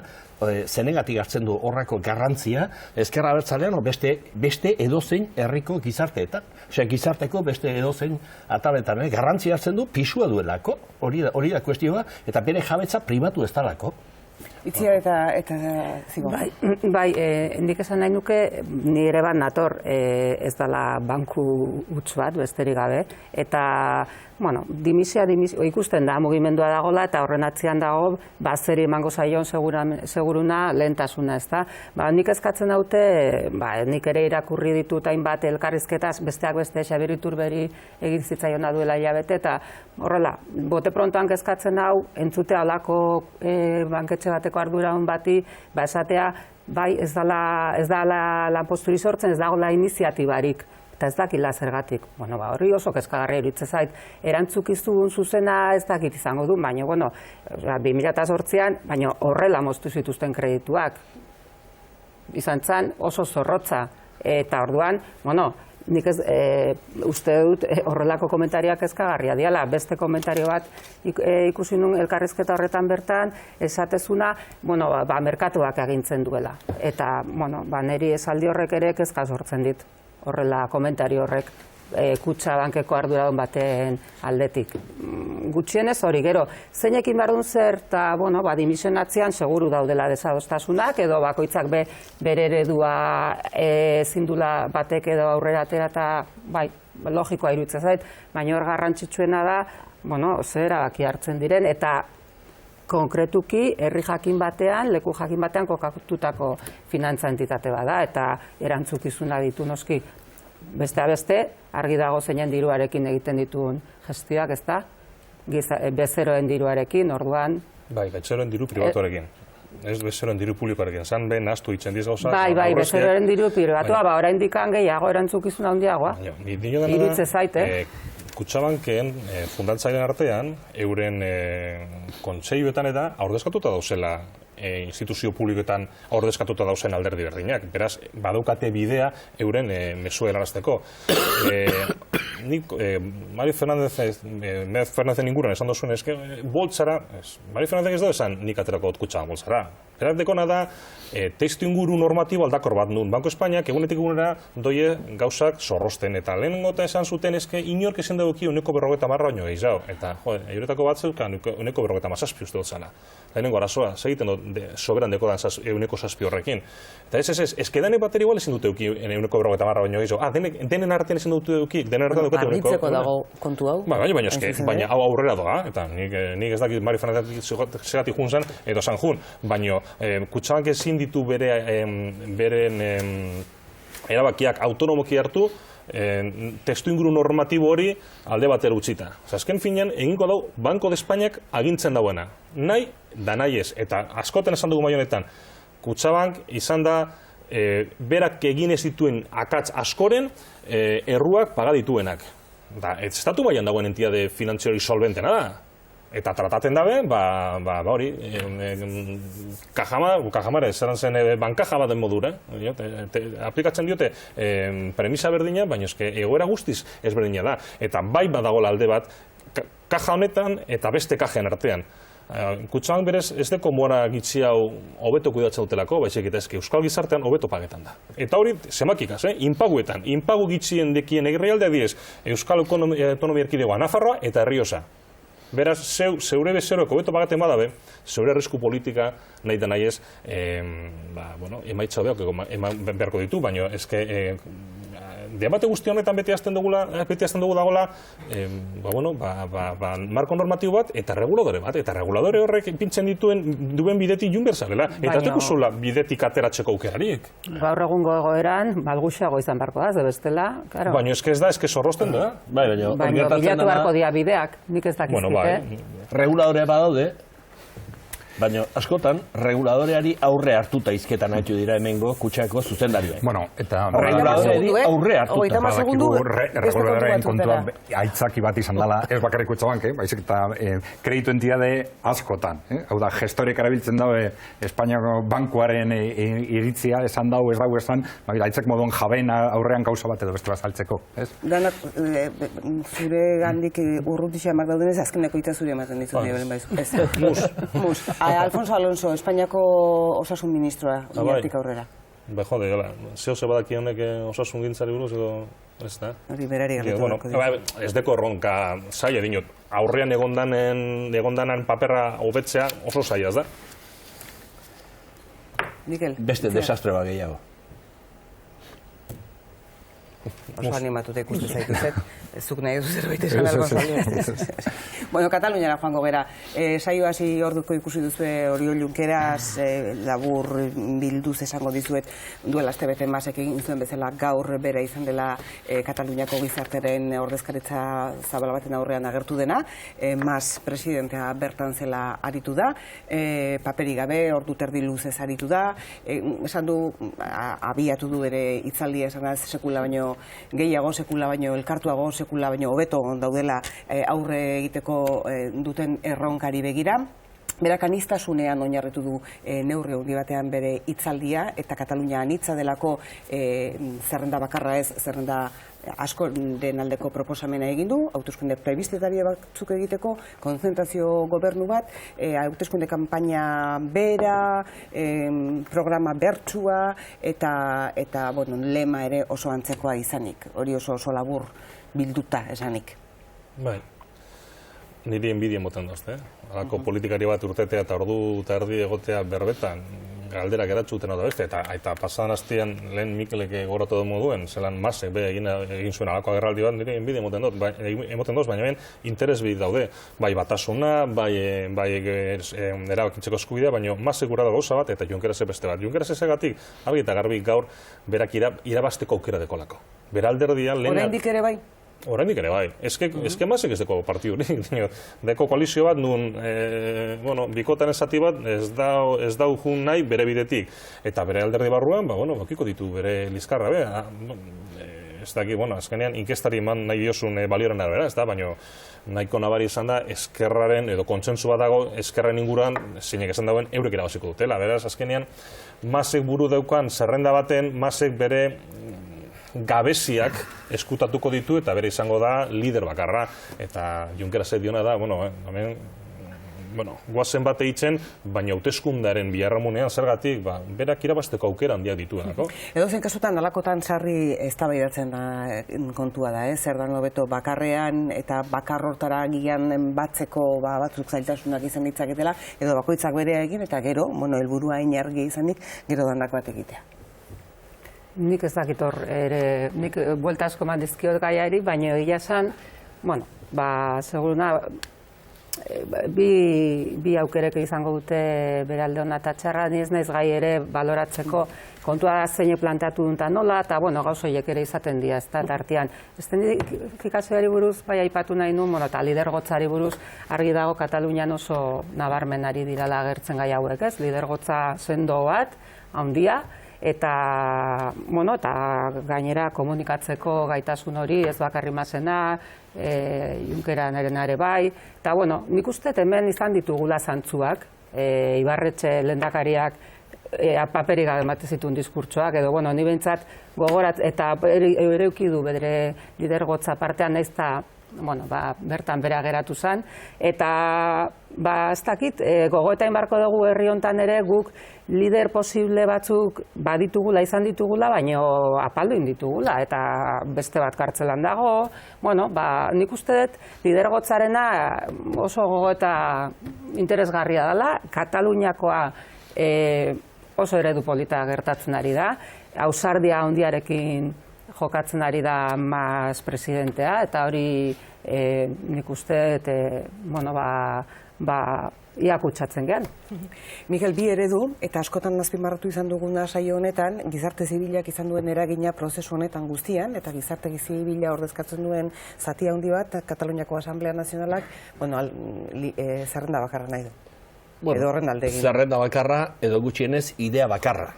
Zenegatik hartzen du horrako garrantzia, ezkerra abertzalean beste edozein herriko gizarteetan. Osea, gizarteko beste edozein ataletan garrantzia hartzen du pisua duelako. Hori da kuestioa, eta bere jabetza pribatu ez dalako. Itziar eta zigo. Bai, hendik esan nahi nuke, nire bat nator ez dela banku huts bat, besterik gabe, eta, bueno, dimisia, ikusten da, mugimendua dagoela, eta horren atzean dago, zeri emango zaion seguruna lehentasuna, ez da. Nik eskatzen daute, nik ere irakurri ditut hainbat elkarrizketaz, besteak beste Xabier Iturberi egin zitzaiona duela hilabete, eta horrela, bote prontoan eskatzen hau, entzutea olako banketxe bateko arduradun bati, esatea, bai, ez dala lanposturi sortzen, ez dagoela iniziatibarik, eta ez dakila zergatik. Bueno, horri oso kezkagarria iruditzen zait, erantzukizun zuzena ez dakit izango du, baina, 2008an, baina horrela moztu zituzten kredituak. Izan zen oso zorrotza, eta orduan, nik uste dut horrelako komentarioak kezkagarria diala. Beste komentario bat ikusi nun elkarrizketa horretan bertan, esatezuna, merkatuak agintzen duela. Eta, niri esaldi horrek ere kezka sortzen dit, horrela komentario horrek kutxa bankeko arduradun baten aldetik. Gutxienez hori, gero, zeinekin behar zer, eta, dimisioen atzean seguru daudela desadostasunak, edo bakoitzak bere eredua zindula batek edo aurrera atera, eta, bai, logikoa iruditzen zait, baina hor garrantzitsuena da, zer erabaki hartzen diren, eta konkretuki herri jakin batean, leku jakin batean kokatutako finantza entitate bada, eta erantzukizuna ditu noski. Beste beste, argi dago zeinen diruarekin egiten dituen gestioak, ez da? Bezeroen diruarekin, orduan... Bai, bezeroen diru pribatuarekin. Ez bezeroen diru publikoarekin. Zan ben astu itzen diz gauza... Bai, bezeroen diru pribatua, orain dikan gehiago erantzukizuna handiagoa. Iritze zaite. Kutxabanken fundatzaileen artean, euren kontseiluetan eta ordezkatuta dauzela instituzio publikoetan ordezkatuta dauzen alderdi berdinak. Beraz, badaukate bidea euren mesua helarazteko. Mario Fernández inguruan esan dozuen, boltzara, Mario Fernández ez da esan nik aterako dut kutxaban boltzara. Beraz, dekona da, testu inguru normatibo aldakor bat nun. Banko Espainiak egunetik egunera doie gauzak zorrosten. Eta lehenengo eta esan zuten inork ezen dugu 150 baino gehiago. Eta, euretako bat zeukan 150 uste dut zana. Lehenengo arazoa, segiten dut soberan dekodan 107 horrekin. Eta ez denek bateri igual ezin dute duki 150 baino gehiago. Denen artean ezin dute duki, denen artean dukate 150. Barritzeko dago kontu hau? Baina hau aurrera doa, eta nik ez dakit Mario Fernández segatik jun zen, edo san jun, baina Kutxabank ezin ditu beren erabakiak autonomoki hartu, testu inguru normatibo hori alde batera utzita. Azken finean, egingo dau, Banko de Espainiak agintzen dauena. Nahi, da nahi ez. Eta askoten esan dugu maionetan, Kutxabank izan da, berak egin ez dituen akats askoren, erruak paga dituenak. Estatu baian dagoen entitate finantziori solventena da. Eta trataten dabe, hori, kajamara esaran zen bankaja baten modura, aplikatzen diote premisa berdina, baina eske egoera guztiz ezberdina da. Eta bai badagoela alde bat, kaja honetan eta beste kajean artean. Kutxabank berez ez deko mora gitzi hau hobeto kuidatzen dutelako, baizik eta eske euskal gizartean hobeto pagetan da. Eta hori semakikaz, inpaguetan, inpagu gitzien dekien herrialdeak direz Euskal Autonomia Erkidegoa, Nafarroa eta Errioxa. Beraz, zeure bezeroek hobeto pagaten badabe, zeure arrisku politika nahi da nahi ez, emaitza hobeak beharko ditu, baina eske debate guzti honetan beti hasten dugu dagoela marko normatibo bat eta reguladore bat, eta reguladore horrek pintzen duen bidetik jun berzalela, eta teko zula bidetik ateratzeko aukerarik. Gaur egungo egoeran, malguxago izan barko da, bestela, karo. Baina eske ez da, eske zorrozten da. Baina bilatu beharko dia bideak, nik ez dakizkite. Reguladore badaude, baina askotan reguladoreari aurre hartuta izketan haitu dira hemengo kutxako zuzendariak. Bueno, eta reguladoreari aurre hartuta. Reguladorearen kontua aitzaki bat izan dela, ez bakarrik Kutxabank, baizik eta kreditu entitate askotan. Hau da, gestorek erabiltzen daue Espainiako bankuaren iritzia esan dau, ez dago esan, aitzak moduen jabeen aurrean gauza bat edo beste bat saltzeko. Danak, zure gandik urrutixea emak daudenez, azkeneko ita zure ematen dizu nire baizu. Mus. Alfonso Alonso, Espainiako osasun ministroa, bihartik aurrera. Jode, zehose badaki honek osasun gintzari buruz edo ez da? Hori berari galetu. Ez deko erronka zaila dinot. Aurrean egondanan paperra hobetzea oso zaila, ez da? Mikel? Beste desastre bat gehiago. Oso animatuta ikusten zaituzet. Zuk nahi duzu zerbait esan algo. Bueno, Kataluniara joango gera. Saio hasi orduko ikusi duzue Oriol Junqueras, labur bilduz esango dizuet, duela astebete Masek egin zuen bezala gaur bera izan dela Kataluniako gizarteren ordezkaritza zabala baten aurrean agertu dena. Mas presidentea bertan zela aritu da, paperi gabe, ordu terdi luzez aritu da, esan du, abiatu du ere hitzaldia esan da sekula baino gehiago, sekula baino elkartuago, sekula baino hobeto daudela aurre egiteko duten erronkari begira. Berak aniztasunean oinarritu du neurri handi batean bere hitzaldia, eta Katalunia anitza delako zerrenda bakarra ez, zerrenda asko den aldeko proposamena egin du, hauteskunde plebiszitarioa batzuk egiteko, konzentrazio gobernu bat, hauteskunde kanpaina bera, programa bertsua eta lema ere oso antzekoa izanik, hori oso labur bilduta esanik. Bai, niri enbidia moten dozte, alako politikari bat urtetea eta ordu eta erdi egotea berbetan, galdera geratzuten hau da beste, eta pasadan hastian lehen Mikelek goratu dut moduen, zelan Masek egin zuen alako agerraldi bat, nire enbide emoten dut, baina ben interes bidit daude, bai batasuna, bai erabakitzeko eskubidea, baina Masek gura da gauza bat, eta Junqueras beste bat. Junqueras ezegatik, argi eta garbi gaur, berak irabasteko aukera dekolako. Bera alderdian lehen... Oraindik ere bai? Oraindik ere bai. Eske Masek ez deko partidurik. Deko koalizio bat, bikotan esati bat, ez dau jun nahi bere bidetik. Eta bere alderdi barruan, bakiko ditu bere lizkarra, ez daki, azkenean inkestari eman nahi diozun balioren arabera, ez da, baina nahiko nabari izan da, eskerraren, edo kontsentsu bat dago, eskerren inguruan, zeinek esan dagoen, eurek irabaziko dutela. Beraz, azkenean, Masek buru daukan zerrenda baten, Masek bere gabeziak eskutatuko ditu eta bere izango da lider bakarra. Eta Junquerasek diona da, guazen bate hitzen, baina hauteskundaren biharramunean zergatik, berak irabazteko aukera handiak dituenako. Edo zen kasutan alakotan sarri eztabaidatzen kontua da, zer da hobeto bakarrean eta bakarrortara gian batzeko batzuk zailtasunak izan ditzaketela, edo bakoitzak berea egin eta gero, helburua hain argi izanik, gero danak bat egitea. Nik ez dakit hor ere, nik buelta asko eman dizkiot gaiari, baina egia esan, seguruna, bi aukerek izango dute bere alde hona eta txarra, ni ez naiz gai ere baloratzeko kontua da zein plantatu duntan nola, eta gauzoiek ere izaten dira, ez da, tartian. Estifikazioari buruz, bai aipatu nahi nuen, eta lidergotzari buruz, argi dago Katalunian oso nabarmenari dirala agertzen gai hauek, ez? Lidergotza sendo bat, handia, eta gainera komunikatzeko gaitasun hori, ez bakarri Masena, Junkeranaren ere bai, eta nik uste hemen izan ditugula zantzuak, Ibarretxe lehendakariak paperik gabe ematen zituen diskurtsoak, edo ni behintzat gogorat, eta ereuki du bere lidergotza partean naiz eta bertan bera geratu zen, eta ez dakit, gogoetain barko dugu herri hontan ere guk lider posible batzuk baditugula, izan ditugula, baina apaldu ditugula, eta beste bat kartzelan dago, nik uste dut lidergotzarena oso gogoeta interesgarria dela, Kataluniakoa oso eredu polita gertatzen ari da, ausardia handiarekin jokatzen ari da Mas presidentea, eta hori nik uste, ia kutsatzen gehan. Miguel, bi eredu, eta askotan azpimarratu izan duguna saio honetan, gizarte zibilak izan duen eragina prozesu honetan guztian, eta gizarte zibila ordezkatzen duen zati handi bat, Kataluniako Asamblea Nazionalak, zerrenda bakarra nahi du. Edo horren alde egin. Zerrenda bakarra, edo gutxienez, idea bakarra.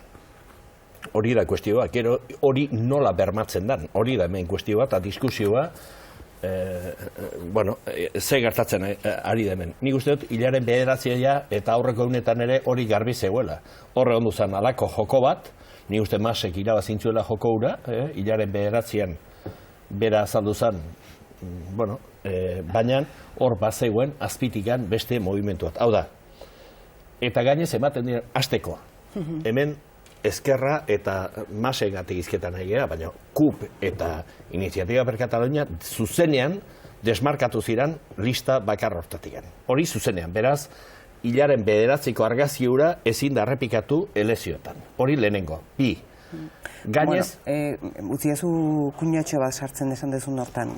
Hori da kuestioa, gero hori nola bermatzen dan, hori da hemen kuestioa eta diskusioa, ze gertatzen ari da hemen. Nik uste dut, hilaren 9 eta aurreko egunetan ere hori garbi zegoela. Horre ondu zen alako joko bat, nik uste Masek irabazintzuela joko hura, hilaren 9 bera azaldu zen, baina hor bat zegoen azpitikan beste movimentu bat. Hau da, eta gainez ematen dira aztekoa. Hemen Ezkerra eta Masegatik izketan nahi gara, baina KUP eta Iniziatiba per Katalunia zuzenean desmarkatu ziren lista bakar hortatik. Hori zuzenean, beraz, hilaren 9ko argaziura ezin da errepikatu elezioetan. Hori lehenengo. Bi. Gainez... Utziazu kuñatxo bat sartzen esan dezun hortan.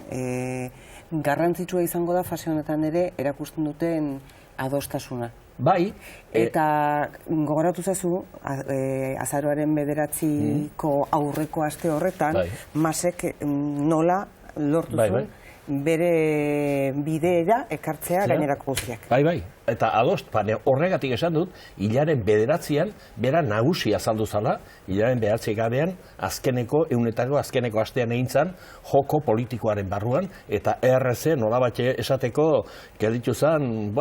Garrantzitsua izango da fase honetan ere erakusten duten adostasuna. Bai. Eta gogoratu zazu, azaroaren 9ko aurreko aste horretan, Masek nola lortu zuen bere bideera ekartzea gainerako guztiak. Bai. Eta adost, horregatik esan dut, hilaren 9an, bera nagusi azaldu zala, hilaren 9 gabean, azkeneko astean egin zan, joko politikoaren barruan, eta ERC nolabatxe esateko, gelditu zan,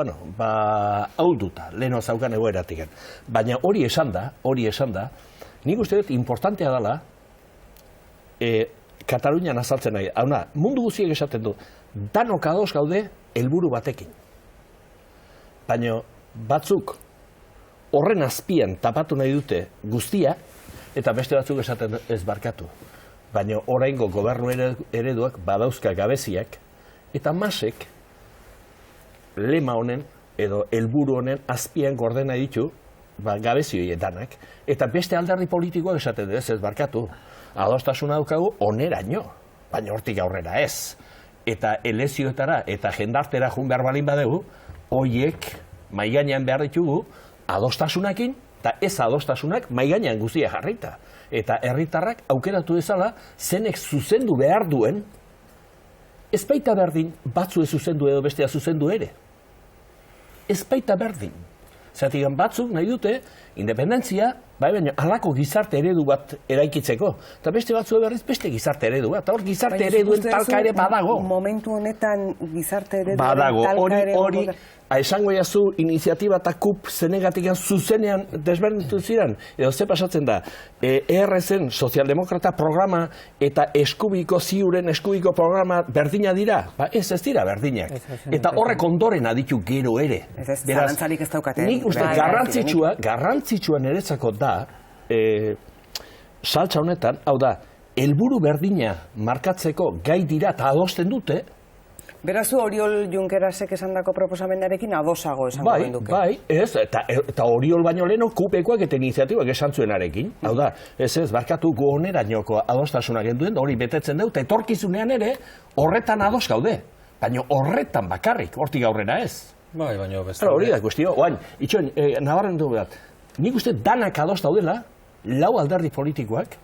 haulduta, leheno zaukan egoeratik. Baina hori esan da, nik uste dut, importantea dela, Katalunian azaltzen nahi. Hauna, mundu guztiek esaten du, danok ados gaude helburu batekin. Baina batzuk horren azpian tapatu nahi dute guztia, eta beste batzuk esaten ez barkatu. Baina oraingo gobernu ereduak badauzka gabeziak, eta Masek lema honen edo helburu honen azpian gordena ditu gabezioi danak, eta beste alderdi politikoak esaten ez barkatu. Adostasuna daukagu oneraino, baina hortik aurrera ez. Eta elezioetara eta jendartera jun behar balin badegu, hoiek maigainean behar ditugu adostasunakin, eta ez adostasunak maigainean guztia jarrita. Eta herritarrak aukeratu ezala, zenek zuzendu behar duen, ez baita berdin batzu ez zuzendu edo bestea zuzendu ere. Ez baita berdin. Zeratikan batzuk nahi dute, independentzia, baina halako gizarte eredu bat eraikitzeko. Eta beste batzu berriz beste gizarte eredu bat. Eta hor gizarte ereduen talka ere badago. Momentu honetan gizarte ereduen badago. Talka ere hori esango jazu iniziatiba eta KUP zenegatik zuzenean desberdintu ziren. Edo ze pasatzen da, ERZ-en sozialdemokrata programa eta eskubiko ziuren eskubiko programa berdina dira? Ez dira berdinak. Eta horrek ondoren aditu gero ere. Zalantzarik ez daukate. Nik uste garrantzitsua niretzako da, saltza honetan, hau da, helburu berdina markatzeko gai dira eta adosten dute. Berazu Oriol Junkerasek esandako proposamenarekin adosago esango genduke. Bai, ez, eta Oriol baino leheno KUPekoak eta iniziatibak esan zuenarekin. Hau da, barkatu gu onerainoko adostasuna genduen, hori betetzen dut, eta etorkizunean ere horretan ados gaude. Baina horretan bakarrik, hortik aurrera ez. Bai, baina bestalde. Hori da, kuestio, oain, itxoen, nabarren dugu bat, nik uste danak ados daudela, lau alderdi politikoak,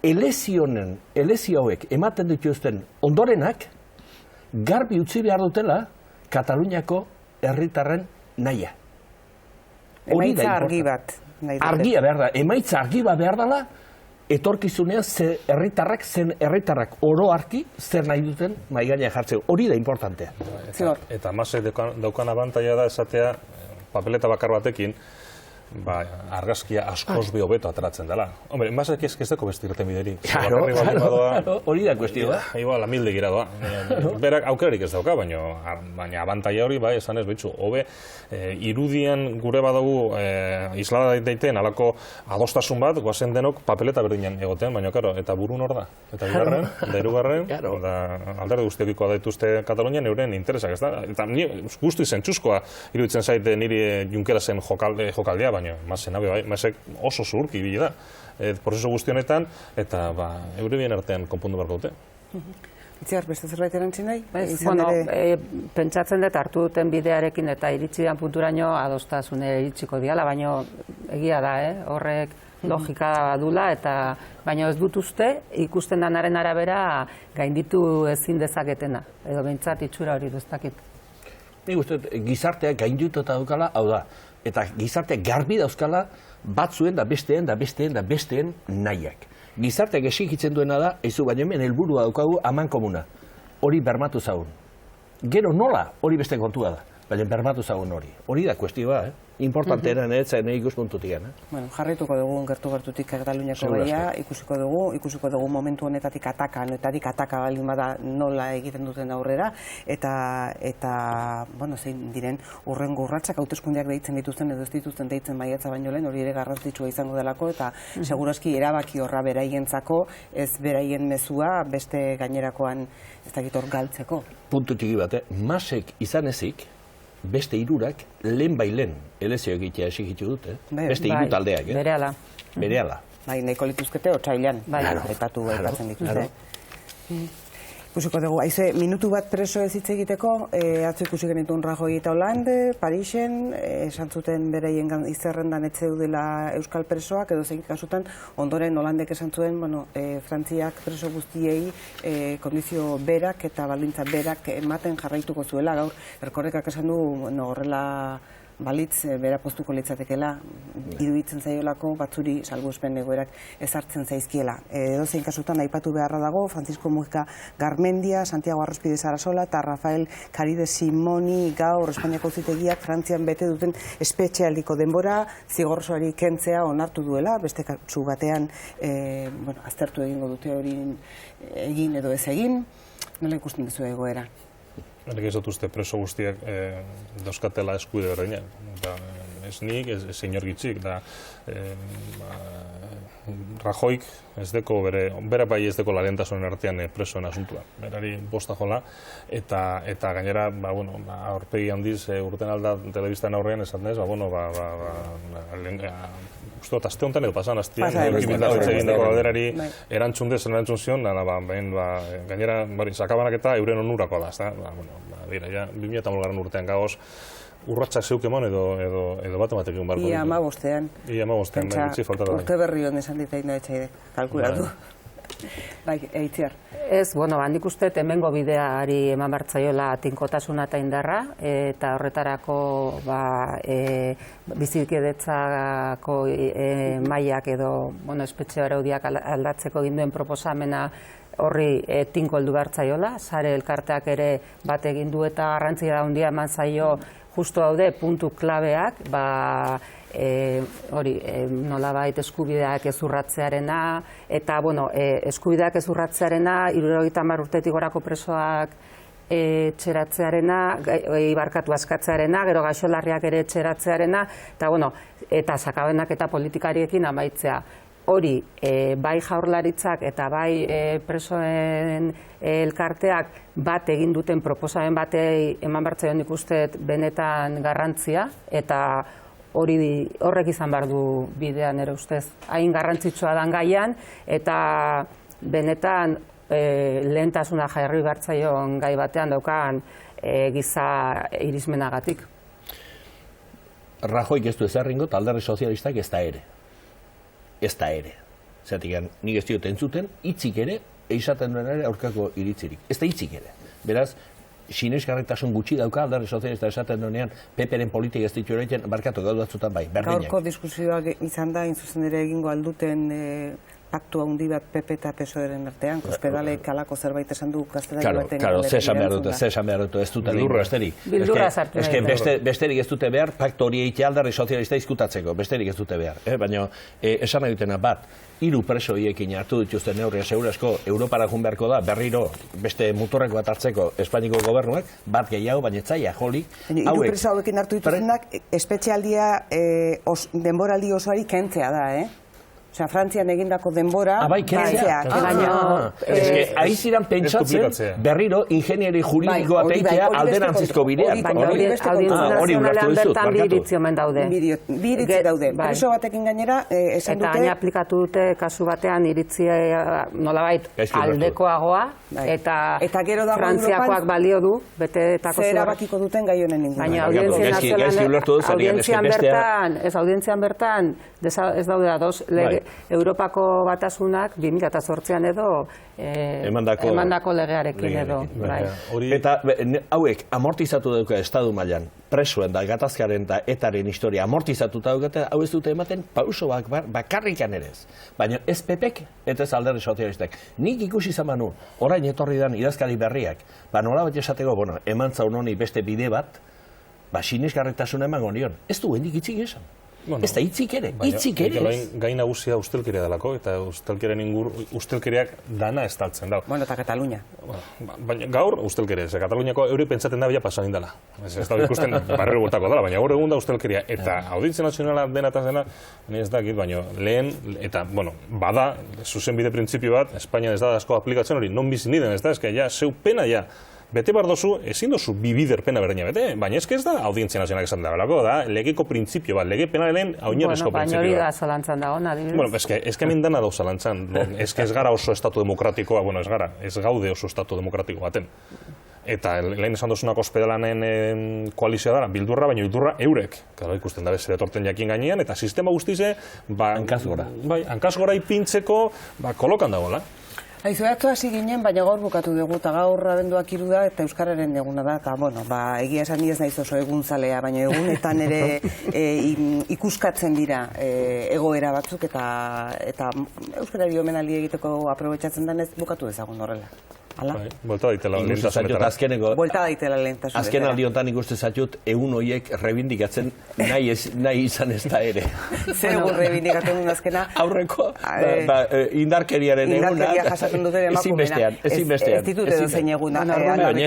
elezio hauek ematen dituzten ondorenak, garbi utzi behar dutela Kataluniako herritarren nahia. Emaitza argi bat. argia behar da, emaitza argi bat behar dela, etorkizunean herritarrak oro harki zer nahi duten mahai gainean jartzeko. Hori da importantea. Eta masek daukan abantaia da esatea papeleta bakar batekin, argazkia askoz bi hobeto ateratzen dela. Hombre, masek ez deko besti irten bideri. Hori da kuestioa. Igual, amilde gira doa. Berak aukerarik ez dauka, baina abantaia hori, esan ez behitzu, hobe, irudian gure badugu islada daiten alako adostasun bat, goazen denok papeleta berdinean egotean, baina, karo, eta burun hor da. Eta bigarren, da hirugarren, alderdi guztiokikoa daituzte Katalunian euren interesak, ez da? Eta guzti zentzuzkoa iruditzen zaite niri Junkerasen jokaldea, baina mazen abe bai, mazek oso zuhurki ibili da, prozesu guzti honetan, eta eure bien artean konpondu barko dute. Itziar, beste zerbait erantzin nahi? Pentsatzen dut hartu duten bidearekin eta iritsi dan punturaino adostasune iritsiko diala, baina egia da, horrek logika dula, eta baina ez dut uste, ikusten danaren arabera gainditu ezin dezaketena, edo behintzat itxura hori duztakit. Nik uste, gizarteak gaindituta daukala, hau da, eta gizarteak garbi dauzkala batzuen da besteen nahiak. Gizarteak exigitzen duena da, eizu baina hemen helburua daukagu aman komuna. Hori bermatu zaun. Gero nola hori beste kontua da, baina bermatu zaun hori. Hori da kuestioa, importanteena neretzen ikuspuntutik. Jarraituko dugu gertutik Kataluniako gaia, ikusiko dugu momentu honetatik ataka baldin bada nola egiten duten aurrera, eta zein diren urrengo urratsak hauteskundeak deitzen dituzten edo ez dituzten deitzen maiatza baino lehen, hori ere garrantzitsua izango delako, eta segurazki erabaki horra beraientzako, ez beraien mezua beste gainerakoan ez dakit hor galtzeko. Puntu txiki bat, masek izan ezik, beste hirurak lehen elezio egitea esigitu dute. Beste hiru taldeak. Berehala. Nahiko lituzkete otsailean. Aipatzen dituzte. Ikusiko dugu, haize, minutu bat preso ez hitz egiteko, atzo ikusi genituen Rajoy eta Hollande, Parisen, esan zuten beraien izerrendan ez zeudela euskal presoak, edo zein kasutan, ondoren Hollandek esan zuen, Frantziak preso guztiei kondizio berak eta baldintza berak ematen jarraituko zuela, gaur, Erkorekak esan du, horrela balitz bera postuko litzatekela, iruditzen zaiolako batzuri salbuespen egoerak ezartzen zaizkiela. Edozein kasutan aipatu beharra dago, Francisco Mujica Garmendia, Santiago Arrospide Sarasola eta Rafael Caride Simoni gaur Espainiako auzitegiak Frantzian bete duten espetxealdiko denbora zigorsoari kentzea onartu duela, beste kasu batean aztertu egingo dute hori egin edo ez egin. Nola ikusten duzu egoera? Erek ez dut uste preso guztiak dauzkatela eskuide berdinak. Ez nik, ez inor gitzik. Rajoyk ez deko, bera bai ez deko larientasunen artean presoen asuntua. Berari bosta jola, eta gainera, aurpegi handiz urten alda telebistan aurrean esan ez, uste aste honetan edo pasan hastian, egindako galderari erantzun zion, gainera, sakabanak eta euren onurako da, dira, 2008 urtean gagoz, urratxak zeuk eman edo bat egun barko. Ia amabostean. Gutxi faltara. Urte berri hon esan ditaino etxaide, kalkulatu. Bai, Eitziar. Ez, handik uste hemengo bideari eman bartzaiola tinkotasuna eta indarra, eta horretarako bizikedetzako mailak edo espetxe araudiak aldatzeko ginduen proposamena horri tinko heldu bartzaiola, sare elkarteak ere bat egin du eta garrantzia da handia eman zaio justu daude puntu klabeak, nolabait eskubideak ez urratzearena, eta eskubideak ez urratzearena, 70 urtetik gorako presoak etxeratzearena, barkatu askatzearena, gero gaixolarriak ere etxeratzearena, eta sakabenak eta politikariekin amaitzea. Hori, bai jaurlaritzak eta bai presoen elkarteak bat egin duten proposamen batei eman bartzaion ikusten benetan garrantzia, eta horrek izan behar du bidean ere ustez. Hain garrantzitsua dan gaian, eta benetan lehentasuna jarri bartzaion gai batean daukan giza irismenagatik. Rajoyk ez du ezarringo, alderdi sozialistak ez da ere. Zeratik, nik ez dioten zuten, hitzik ere, eizaten duen ere aurkako iritzirik. Ez da hitzik ere. Beraz, sinesgarritasun gutxi dauka alderdi sozialista esaten duenean PPren politika ez ditu egiten, barkatu gaudu batzutan bai, berdinak. Gaurko diskusioak izan da, inzuzen ere egingo alduten paktu handi bat PP eta PSOEren artean, Cospedalek alako zerbait esan du gaztelania baten. Claro, zesan behar dute, ez dute lehin besterik. Bildurra sartu nahi. Besterik ez dute behar, paktu hori egitea alderdi sozialista izkutatzeko, besterik ez dute behar. Baina, esan nahi dutena bat, 3 preso hiekin hartu dituzten neurria segurazko Europara jun beharko da, berriro beste muturreko bat hartzeko Espainiko gobernuak, bat gehiago, baina etzaia, joli. 3 preso hauekin hartu dituztenak, espetxealdia denboraldi osoari kentzea da, Osea, Frantzian egindako denbora... Bai, kentzea. Baina, aiziran pentsatzen berriro ingenieri juridikoa teitea alderantzizko bidean. Baina hori nazionalean bertan bi iritzi omen daude. Bi iritzi daude. Preso batekin gainera esan dute... Eta gaina aplikatu dute kasu batean iritzia nolabait aldekoagoa, eta Frantziakoak balio du, betetako zer erabakiko duten gai honen inguruan. Baina audientzian bertan ez daude ados, Europako batasunak 2008an edo emandako legearekin edo. Eta hauek amortizatu dauka estadu mailan, presuen da, gatazkaren eta etaren historia amortizatuta daukate, hau ez dute ematen pausoak bakarrikan ere ez. Baina ez PPek eta ez alderdi sozialistak. Nik ikusi izan banu, orain etorri dan idazkari berriak, nola bat esateko, eman zaun honi beste bide bat, sinesgarritasuna emango nion. Ez du hendik itzik esan. Ez da hitzik ere, hitzik ere. Gai nagusia ustelkeria delako, eta ustelkeriak dana estaltzen dago. Bueno, eta Katalunia. Baina gaur ustelkeria, Kataluniako euri pentsaten da bila pasan indala. Ez da ikusten barrero bortako dela, baina gaur egun da ustelkeria. Eta audientzia nazionala dena eta zena, ez dakit, baina lehen, eta, bada, zuzen bide printzipio bat, Espainia ez da asko aplikatzen hori, non bizi niden, ez da, ez ja, zeu pena ja, bete bar dozu, ezin dozu bibider pena berdina bete, baina ez da audientzia nazionalak esan da legeko printzipio bat, lege penalen oinarrizko printzipio bat. Baina hori da zalantzan dago, adibidez. Ez que hemen dana dago zalantzan, ez gara oso estatu demokratikoa, ez gaude oso estatu demokratiko baten. Eta lehen esan dozunako Cospedalanen koalizioa dara, bildurra, baina bildurra eurek. Ikusten da bezere etorten jakin gainean, eta sistema guztize, hankazgora ipintzeko kolokan dagoela. Aizu, atzo hasi ginen, baina gaur bukatu dugu, eta gaur abenduak 3 da, eta Euskararen eguna da, eta, egia esan ez naiz oso egunzalea, baina egunetan ere ikuskatzen dira egoera batzuk, eta Euskarari omenaldi egiteko aprobetxatzen denez bukatu dezagun horrela. Buelta daitela lehentasunetan. Buelta daitela lehentasunetan. Azken aldiotan ikusten zaitut, egun horiek rebindikatzen nahi izan ez da ere. Zer egun rebindikatzen duen azkena? Aurreko, indarkeriaren eguna. Indarkeria jasaten dute emakumena. Ezinbestean. Ez ditut edo zein eguna.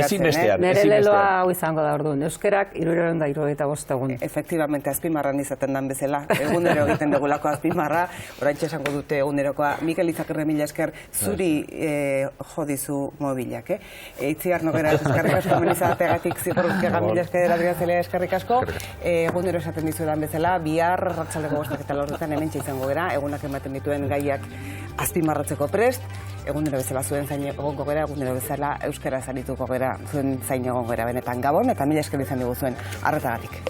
Ezinbestean. Nere leloa hau izango da orduan. Euskerak 375 egun. Efectivamente, azpimarran izaten den bezala. Egunero egiten dugulako azpimarra. Oraintxe esango dute egunerokoa. Mikel Izagirre, mila esker, zuri jodizu mobilak, Itziar Nogera, eskerrik asko menizategatik zigorruzkega, mila esker Adriazelea, eskerrik asko. Egunero esaten dizuetan bezala, bihar arratsaldeko 8:00 hemen izango gera, egunak ematen dituen gaiak azpimarratzeko prest. Egunero bezala zuen zain egongo gera, egunero bezala euskara zarituko gera, zuen zain egongo gera benetan Gabon, eta mila esker izan diguzuen arretagatik.